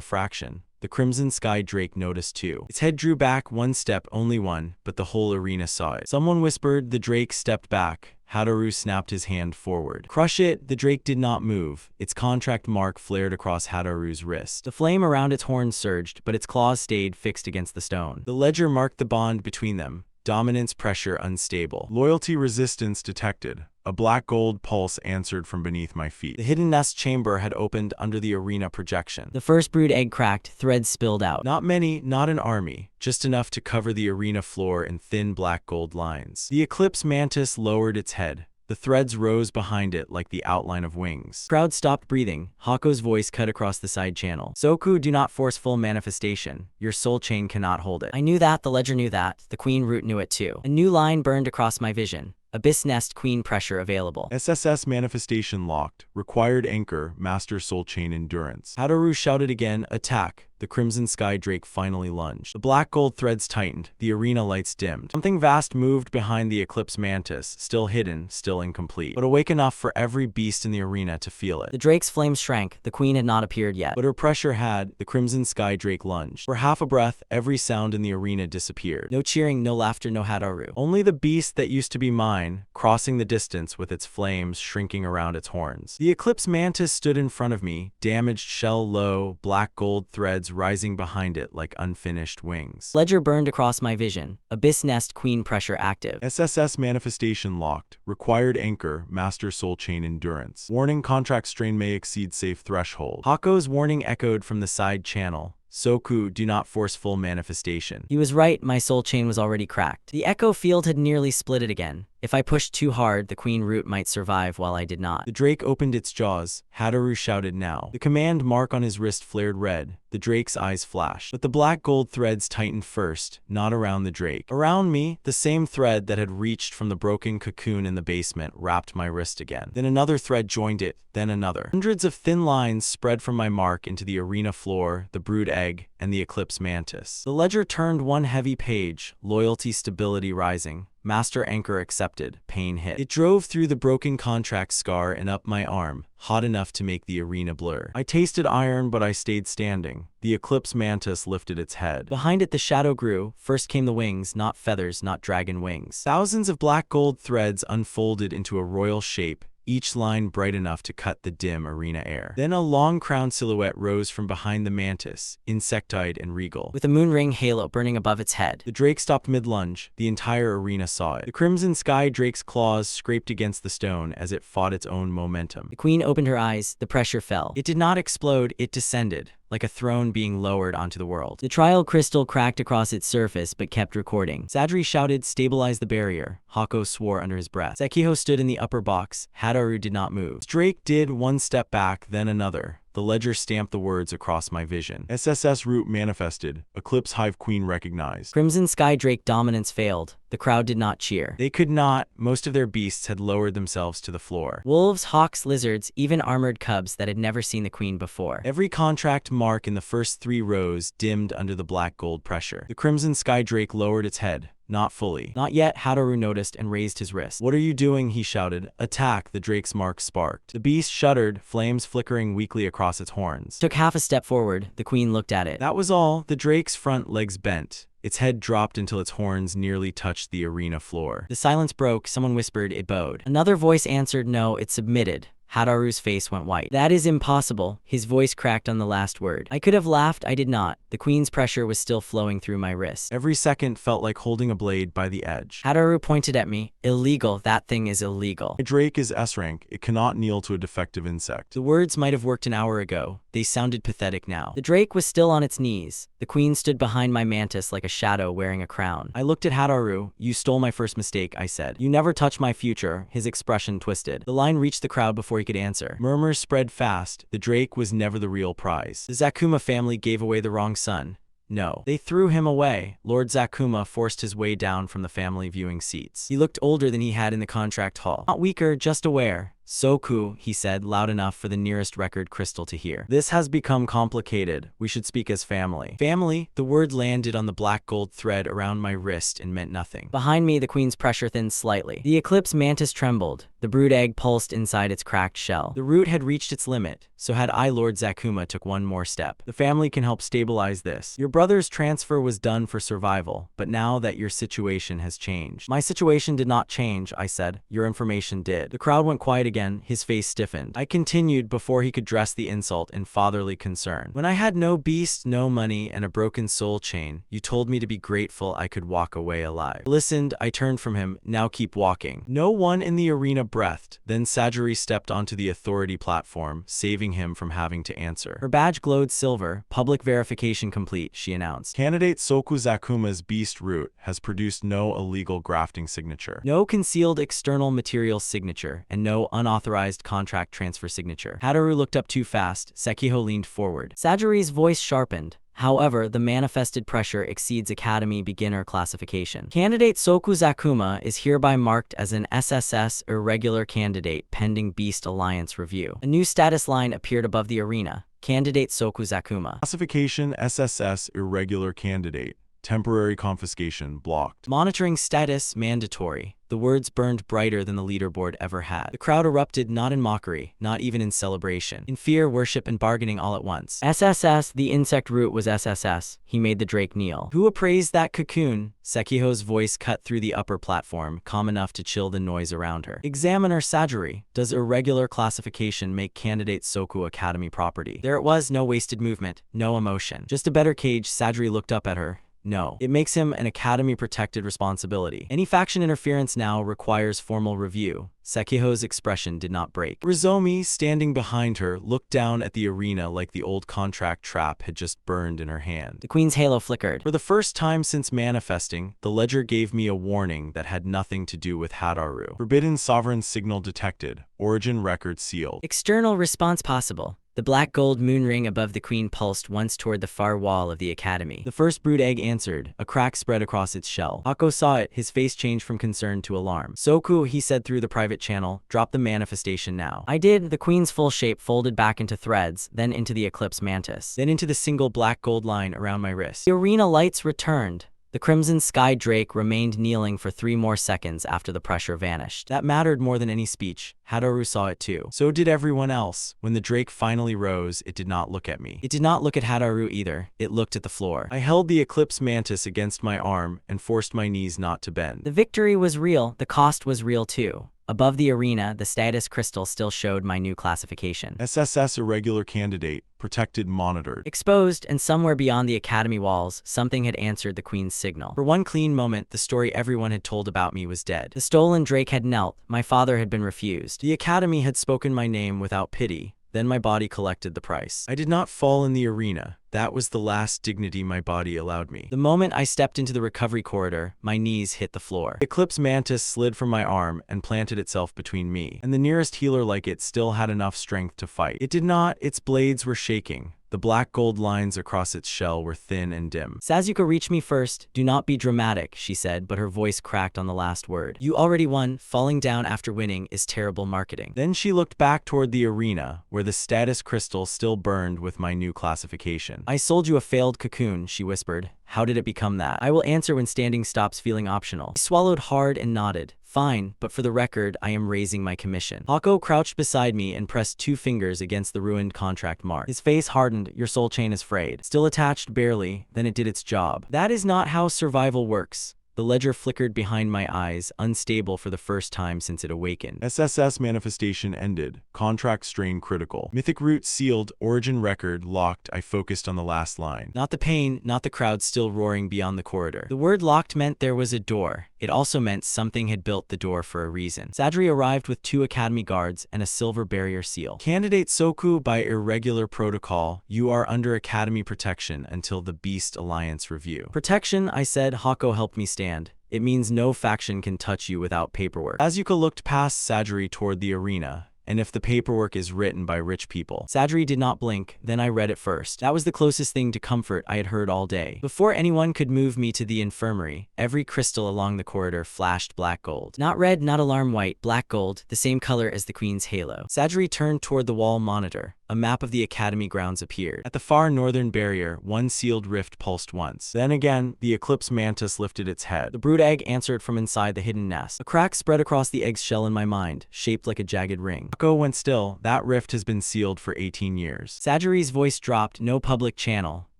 fraction. The crimson sky drake noticed too. Its head drew back one step, only one, but the whole arena saw it. Someone whispered. The drake stepped back. Hataru snapped his hand forward. Crush it! The drake did not move. Its contract mark flared across Hataru's wrist. The flame around its horns surged, but its claws stayed fixed against the stone. The ledger marked the bond between them. Dominance pressure unstable. Loyalty resistance detected. A black gold pulse answered from beneath my feet. The hidden nest chamber had opened under the arena projection. The first brood egg cracked, threads spilled out. Not many, not an army, just enough to cover the arena floor in thin black gold lines. The Eclipse Mantis lowered its head. The threads rose behind it like the outline of wings. Crowd stopped breathing. Hako's voice cut across the side channel. Soku, do not force full manifestation. Your soul chain cannot hold it. I knew that, the ledger knew that, the queen root knew it too. A new line burned across my vision. Abyss nest queen pressure available. SSS manifestation locked. Required anchor, master soul chain endurance. Hataru shouted again, attack. The crimson sky drake finally lunged. The black gold threads tightened. The arena lights dimmed. Something vast moved behind the Eclipse Mantis, still hidden, still incomplete, but awake enough for every beast in the arena to feel it. The drake's flames shrank. The queen had not appeared yet. But her pressure had. The crimson sky drake lunged. For half a breath, every sound in the arena disappeared. No cheering, no laughter, no Hataru. Only the beast that used to be mine, crossing the distance with its flames shrinking around its horns. The Eclipse Mantis stood in front of me, damaged shell low, black gold threads rising behind it like unfinished wings. Ledger burned across my vision. Abyss nest queen pressure active. SSS manifestation locked. Required anchor, master soul chain endurance. Warning, contract strain may exceed safe threshold. Hako's warning echoed from the side channel. Soku, do not force full manifestation. He was right, my soul chain was already cracked. The echo field had nearly split it again. If I pushed too hard, the queen root might survive while I did not. The drake opened its jaws. Hataru shouted now. The command mark on his wrist flared red. The drake's eyes flashed. But the black gold threads tightened first, not around the drake. Around me, the same thread that had reached from the broken cocoon in the basement wrapped my wrist again. Then another thread joined it, then another. Hundreds of thin lines spread from my mark into the arena floor, the brood egg, and the Eclipse Mantis. The ledger turned one heavy page, loyalty stability rising. Master anchor accepted, pain hit. It drove through the broken contract scar and up my arm, hot enough to make the arena blur. I tasted iron, but I stayed standing. The Eclipse Mantis lifted its head. Behind it the shadow grew. First came the wings, not feathers, not dragon wings. Thousands of black gold threads unfolded into a royal shape, each line bright enough to cut the dim arena air. Then a long crown silhouette rose from behind the mantis, insectoid and regal, with a moon ring halo burning above its head. The drake stopped mid-lunge. The entire arena saw it. The crimson sky drake's claws scraped against the stone as it fought its own momentum. The queen opened her eyes. The pressure fell. It did not explode, it descended, like a throne being lowered onto the world. The trial crystal cracked across its surface but kept recording. Sadri shouted, stabilize the barrier. Hako swore under his breath. Sekiho stood in the upper box. Hataru did not move. Drake did one step back, then another. The ledger stamped the words across my vision. SSS root manifested. Eclipse Hive Queen recognized. Crimson Sky Drake dominance failed. The crowd did not cheer. They could not. Most of their beasts had lowered themselves to the floor. Wolves, hawks, lizards, even armored cubs that had never seen the queen before. Every contract mark in the first 3 rows dimmed under the black gold pressure. The crimson sky drake lowered its head. not fully. Not yet, Hataru noticed and raised his wrist. What are you doing? He shouted. Attack, the drake's mark sparked. The beast shuddered, flames flickering weakly across its horns. Took half a step forward, the queen looked at it. That was all. The drake's front legs bent. Its head dropped until its horns nearly touched the arena floor. The silence broke, someone whispered it bowed. Another voice answered no, it submitted. Hataru's face went white. That is impossible. His voice cracked on the last word. I could have laughed, I did not. The queen's pressure was still flowing through my wrist. Every second felt like holding a blade by the edge. Hataru pointed at me. Illegal, that thing is illegal. A drake is S-rank. It cannot kneel to a defective insect. The words might have worked an hour ago. They sounded pathetic now. The drake was still on its knees. The queen stood behind my mantis like a shadow wearing a crown. I looked at Hataru. You stole my first mistake, I said. You never touch my future. His expression twisted. The line reached the crowd before he could answer. Murmurs spread fast. The drake was never the real prize. The Zakuma family gave away the wrong son. No. They threw him away. Lord Zakuma forced his way down from the family viewing seats. He looked older than he had in the contract hall. Not weaker, just aware. Soku, he said, loud enough for the nearest record crystal to hear. This has become complicated. We should speak as family. Family? The word landed on the black gold thread around my wrist and meant nothing. Behind me, the queen's pressure thinned slightly. The Eclipse mantis trembled. The brood egg pulsed inside its cracked shell. The root had reached its limit, so had I. Lord Zakuma took one more step. The family can help stabilize this. Your brother's transfer was done for survival, but now that your situation has changed. My situation did not change, I said. Your information did. The crowd went quiet again. His face stiffened. I continued before he could dress the insult in fatherly concern. When I had no beast, no money, and a broken soul chain, you told me to be grateful I could walk away alive. I listened, I turned from him. Now keep walking. No one in the arena breathed. Then Sajiri stepped onto the authority platform, saving him from having to answer. Her badge glowed silver. Public verification complete, she announced. Candidate Soku Zakuma's beast root has produced no illegal grafting signature. No concealed external material signature, and no unauthorized contract transfer signature. Hataru looked up too fast. Sekiho leaned forward. Sajiri's voice sharpened. However, the manifested pressure exceeds Academy beginner classification. Candidate Soku Zakuma is hereby marked as an SSS irregular candidate pending Beast Alliance review. A new status line appeared above the arena. Candidate Soku Zakuma. Classification SSS irregular candidate. Temporary confiscation blocked. Monitoring status mandatory. The words burned brighter than the leaderboard ever had. The crowd erupted not in mockery, not even in celebration. In fear, worship, and bargaining all at once. SSS, the insect root was SSS. He made the drake kneel. Who appraised that cocoon? Sekiho's voice cut through the upper platform, calm enough to chill the noise around her. Examiner Sajiri, does irregular classification make candidate Soku Academy property? There it was, no wasted movement, no emotion. Just a better cage. Sajiri looked up at her. No. It makes him an Academy-protected responsibility. Any faction interference now requires formal review. Sekiho's expression did not break. Rizomi, standing behind her, looked down at the arena like the old contract trap had just burned in her hand. The queen's halo flickered. For the first time since manifesting, the ledger gave me a warning that had nothing to do with Hataru. Forbidden sovereign signal detected. Origin record sealed. External response possible. The black gold moon ring above the queen pulsed once toward the far wall of the academy. The first brood egg answered. A crack spread across its shell. Akko saw it, his face changed from concern to alarm. Soku, he said through the private channel, drop the manifestation now. I did. The queen's full shape folded back into threads, then into the eclipse mantis, then into the single black gold line around my wrist. The arena lights returned. The crimson sky drake remained kneeling for 3 more seconds after the pressure vanished. That mattered more than any speech. Hataru saw it too. So did everyone else. When the drake finally rose, it did not look at me. It did not look at Hataru either. It looked at the floor. I held the eclipse mantis against my arm and forced my knees not to bend. The victory was real. The cost was real too. Above the arena, the status crystal still showed my new classification. SSS irregular candidate, protected monitored. Exposed, and somewhere beyond the academy walls, something had answered the queen's signal. For one clean moment, the story everyone had told about me was dead. The stolen drake had knelt. My father had been refused. The academy had spoken my name without pity. Then my body collected the price. I did not fall in the arena. That was the last dignity my body allowed me. The moment I stepped into the recovery corridor, my knees hit the floor. The Eclipse mantis slid from my arm and planted itself between me, and the nearest healer like it still had enough strength to fight. It did not. Its blades were shaking. The black gold lines across its shell were thin and dim. Sasuke reached me first. Do not be dramatic, she said, but her voice cracked on the last word. You already won. Falling down after winning is terrible marketing. Then she looked back toward the arena, where the status crystal still burned with my new classification. question. I sold you a failed cocoon, she whispered. How did it become that? I will answer when standing stops feeling optional. He swallowed hard and nodded. Fine, but for the record, I am raising my commission. Hako crouched beside me and pressed 2 fingers against the ruined contract mark. His face hardened. Your soul chain is frayed. Still attached barely, then it did its job. That is not how survival works. The ledger flickered behind my eyes, unstable for the first time since it awakened. SSS manifestation ended. Contract strain critical. Mythic root sealed. Origin record locked. I focused on the last line. Not the pain, not the crowd still roaring beyond the corridor. The word locked meant there was a door. It also meant something had built the door for a reason. Sadri arrived with 2 academy guards and a silver barrier seal. Candidate Soku, by irregular protocol, you are under academy protection until the Beast Alliance review. Protection, I said. Hako helped me stand. It means no faction can touch you without paperwork. Azuka looked past Sadri toward the arena. And if the paperwork is written by rich people. Sadri did not blink, then I read it first. That was the closest thing to comfort I had heard all day. Before anyone could move me to the infirmary, every crystal along the corridor flashed black gold. Not red, not alarm white, black gold, the same color as the Queen's halo. Sadri turned toward the wall monitor. A map of the academy grounds appeared. At the far northern barrier, one sealed rift pulsed once. Then again, the Eclipse mantis lifted its head. The brood egg answered from inside the hidden nest. A crack spread across the egg's shell in my mind, shaped like a jagged ring. Hako went still. That rift has been sealed for 18 years. Sadri's voice dropped. No public channel.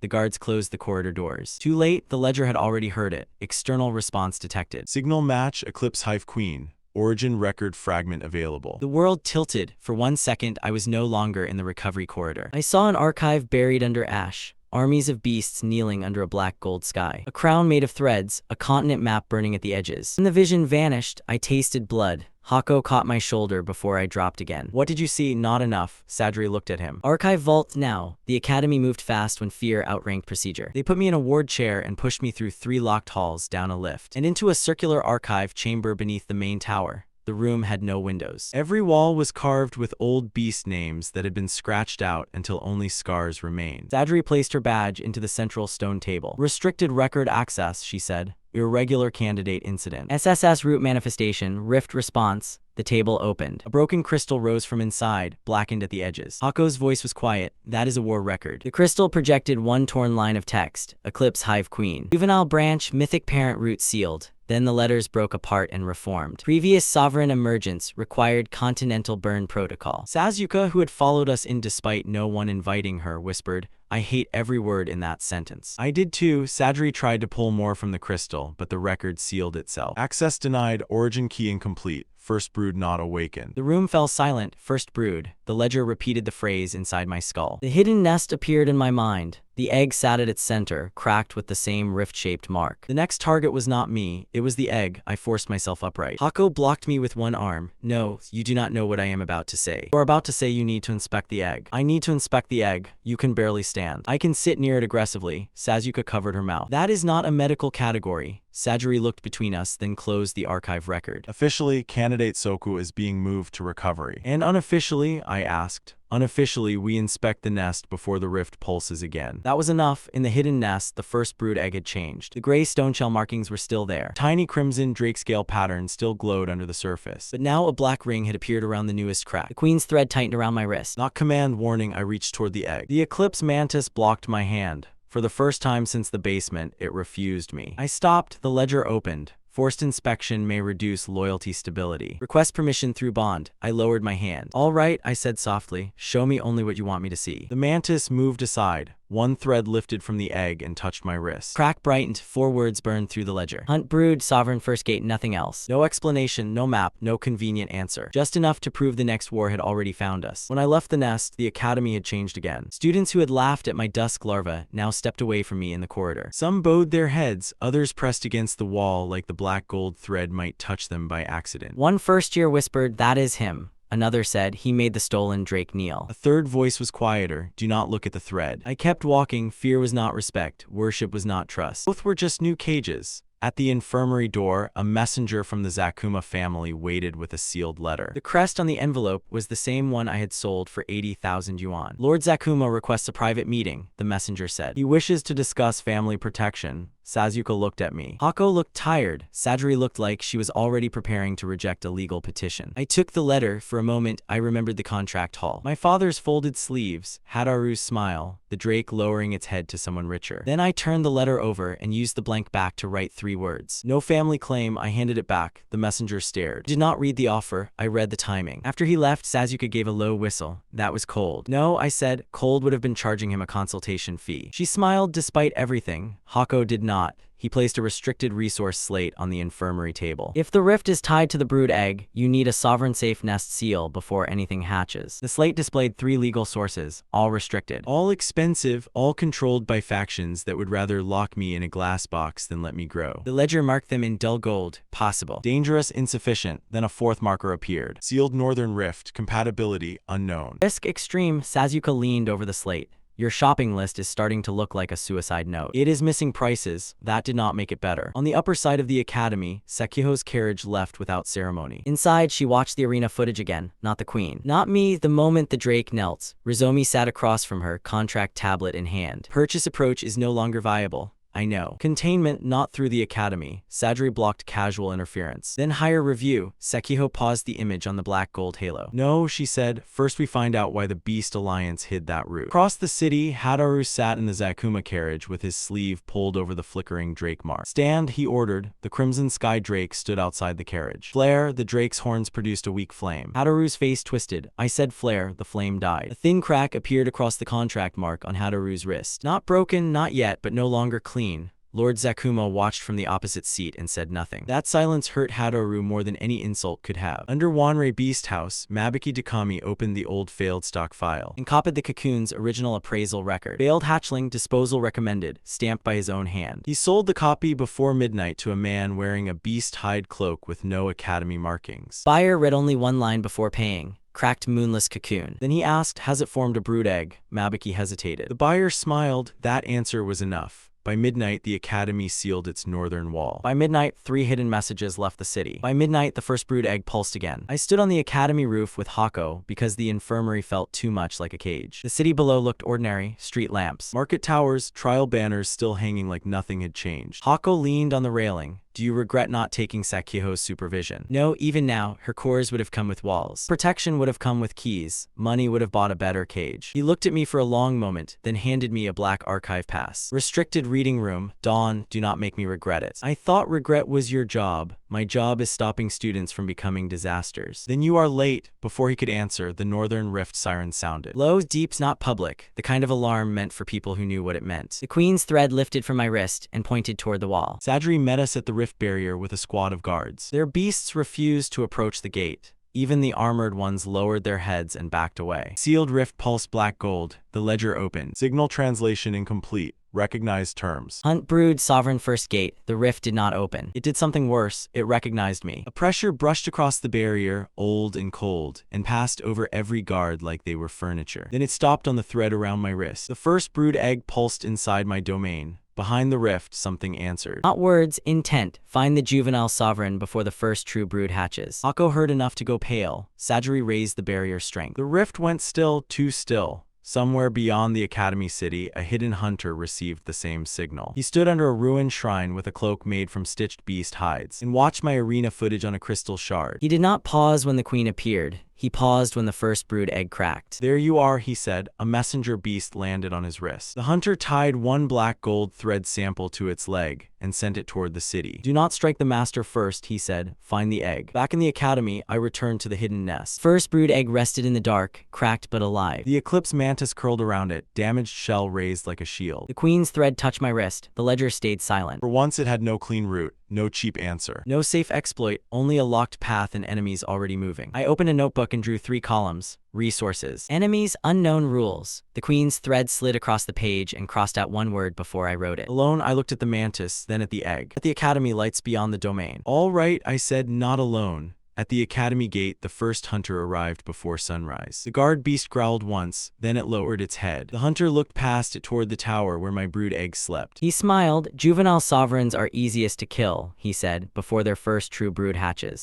The guards closed the corridor doors. Too late, the ledger had already heard it. External response detected. Signal match, Eclipse Queen. Origin record fragment available. The world tilted. For 1 second, I was no longer in the recovery corridor. I saw an archive buried under ash. Armies of beasts kneeling under a black gold sky. A crown made of threads, a continent map burning at the edges. When the vision vanished, I tasted blood. Hako caught my shoulder before I dropped again. What did you see? Not enough. Sadri looked at him. Archive vault now. The academy moved fast when fear outranked procedure. They put me in a ward chair and pushed me through 3 locked halls, down a lift, and into a circular archive chamber beneath the main tower. The room had no windows. Every wall was carved with old beast names that had been scratched out until only scars remained. Sadri placed her badge into the central stone table. Restricted record access, she said. Irregular candidate incident. SSS root manifestation, rift response. The table opened. A broken crystal rose from inside, blackened at the edges. Hako's voice was quiet. That is a war record. The crystal projected 1 torn line of text. Eclipse Queen. Juvenile branch, mythic parent root sealed. Then the letters broke apart and reformed. Previous sovereign emergence required continental burn protocol. Sazuka, who had followed us in despite no one inviting her, whispered, I hate every word in that sentence. I did too. Sadri tried to pull more from the crystal, but the record sealed itself. Access denied. Origin key incomplete. First brood not awakened. The room fell silent. First brood. The ledger repeated the phrase inside my skull. The hidden nest appeared in my mind. The egg sat at its center, cracked with the same rift-shaped mark. The next target was not me. It was the egg. I forced myself upright. Hako blocked me with one arm. No, you do not know what I am about to say. You're about to say you need to inspect the egg. I need to inspect the egg. You can barely stand. I can sit near it aggressively. Sazuka covered her mouth. That is not a medical category. Sadri looked between us, then closed the archive record. Officially, candidate Soku is being moved to recovery. And unofficially, I asked. Unofficially, we inspect the nest before the rift pulses again. That was enough. In the hidden nest, the first brood egg had changed. The gray stone shell markings were still there. Tiny crimson drake scale pattern still glowed under the surface. But now a black ring had appeared around the newest crack. The queen's thread tightened around my wrist. Not command warning, I reached toward the egg. The Eclipse mantis blocked my hand. For the first time since the basement, it refused me. I stopped, the ledger opened. Forced inspection may reduce loyalty stability. Request permission through bond. I lowered my hand. All right, I said softly. Show me only what you want me to see. The mantis moved aside. One thread lifted from the egg and touched my wrist. Crack brightened. 4 words burned through the ledger. Hunt brood, sovereign first gate, nothing else. No explanation, no map, no convenient answer. Just enough to prove the next war had already found us. When I left the nest, the academy had changed again. Students who had laughed at my dusk larva now stepped away from me in the corridor. Some bowed their heads, others pressed against the wall like the black gold thread might touch them by accident. One first year whispered, that is him. Another said, he made the stolen drake kneel. A third voice was quieter, do not look at the thread. I kept walking, fear was not respect, worship was not trust. Both were just new cages. At the infirmary door, a messenger from the Zakuma family waited with a sealed letter. The crest on the envelope was the same one I had sold for 80,000 yuan. Lord Zakuma requests a private meeting, the messenger said. He wishes to discuss family protection. Sasuke looked at me. Hako looked tired. Sajiri looked like she was already preparing to reject a legal petition. I took the letter. For a moment, I remembered the contract hall. My father's folded sleeves, Hadaru's smile, the drake lowering its head to someone richer. Then I turned the letter over and used the blank back to write 3 words. No family claim. I handed it back. The messenger stared. I did not read the offer. I read the timing. After he left, Sasuke gave a low whistle. That was cold. No, I said. Cold would have been charging him a consultation fee. She smiled despite everything. Hako did not. He placed a restricted resource slate on the infirmary table. If the rift is tied to the brood egg, you need a sovereign safe nest seal before anything hatches. The slate displayed 3 legal sources, all restricted. All expensive, all controlled by factions that would rather lock me in a glass box than let me grow. The ledger marked them in dull gold. Possible. Dangerous, insufficient. Then a 4th marker appeared. Sealed Northern Rift. Compatibility unknown. Risk extreme. Sasuke leaned over the slate. Your shopping list is starting to look like a suicide note. It is missing prices. That did not make it better. On the upper side of the academy, Sekiho's carriage left without ceremony. Inside, she watched the arena footage again, not the queen. Not me. The moment the drake knelt, Rizomi sat across from her, contract tablet in hand. Purchase approach is no longer viable. I know. Containment not through the academy. Sajiri blocked casual interference. Then higher review. Sekiho paused the image on the black gold halo. No, she said. First we find out why the Beast Alliance hid that route. Across the city, Hadaru sat in the Zakuma carriage with his sleeve pulled over the flickering drake mark. Stand, he ordered. The Crimson Sky Drake stood outside the carriage. Flare, the drake's horns produced a weak flame. Hadaru's face twisted. I said flare, the flame died. A thin crack appeared across the contract mark on Hadaru's wrist. Not broken, not yet, but no longer clean. Lord Zakuma watched from the opposite seat and said nothing. That silence hurt Hadaru more than any insult could have. Under Wanrei Beast House, Mabuki Dakami opened the old failed stock file and copied the cocoon's original appraisal record. Failed hatchling, disposal recommended, stamped by his own hand. He sold the copy before midnight to a man wearing a beast hide cloak with no academy markings. Buyer read only 1 line before paying. Cracked moonless cocoon. Then he asked, has it formed a brood egg? Mabuki hesitated. The buyer smiled. That answer was enough. By midnight, the academy sealed its northern wall. By midnight, 3 hidden messages left the city. By midnight, the first brood egg pulsed again. I stood on the academy roof with Hako because the infirmary felt too much like a cage. The city below looked ordinary, street lamps. Market towers, trial banners still hanging like nothing had changed. Hako leaned on the railing. Do you regret not taking Sekiho's supervision? No, even now, her cores would have come with walls. Protection would have come with keys. Money would have bought a better cage. He looked at me for a long moment, then handed me a black archive pass. Restricted reading room. Dawn, do not make me regret it. I thought regret was your job. My job is stopping students from becoming disasters. Then you are late. Before he could answer, the Northern Rift siren sounded. Low, deeps, not public. The kind of alarm meant for people who knew what it meant. The queen's thread lifted from my wrist and pointed toward the wall. Sajiri met us at the rift barrier with a squad of guards. Their beasts refused to approach the gate. Even the armored ones lowered their heads and backed away. Sealed rift pulse black gold. The ledger opened. Signal translation incomplete. Recognized terms. Hunt brood sovereign first gate. The rift did not open. It did something worse. It recognized me. A pressure brushed across the barrier, old and cold, and passed over every guard like they were furniture. Then it stopped on the thread around my wrist. The first brood egg pulsed inside my domain. Behind the rift, something answered. Not words, intent. Find the juvenile sovereign before the first true brood hatches. Hako heard enough to go pale. Sajiri raised the barrier strength. The rift went still, too still. Somewhere beyond the academy city, a hidden hunter received the same signal. He stood under a ruined shrine with a cloak made from stitched beast hides and watched my arena footage on a crystal shard. He did not pause when the queen appeared. He paused when the first brood egg cracked. There you are, he said. A messenger beast landed on his wrist. The hunter tied 1 black gold thread sample to its leg and sent it toward the city. Do not strike the master first, he said. Find the egg. Back in the academy, I returned to the hidden nest. First brood egg rested in the dark, cracked but alive. The eclipse mantis curled around it, damaged shell raised like a shield. The queen's thread touched my wrist. The ledger stayed silent. For once it had no clean route. No cheap answer. No safe exploit, only a locked path and enemies already moving. I opened a notebook and drew 3 columns. Resources. Enemies, unknown rules. The queen's thread slid across the page and crossed out 1 word before I wrote it. Alone, I looked at the mantis, then at the egg. At the academy, lights beyond the domain. All right, I said, not alone. At the academy gate, the first hunter arrived before sunrise. The guard beast growled once, then it lowered its head. The hunter looked past it toward the tower where my brood egg slept. He smiled. Juvenile sovereigns are easiest to kill, he said, before their first true brood hatches.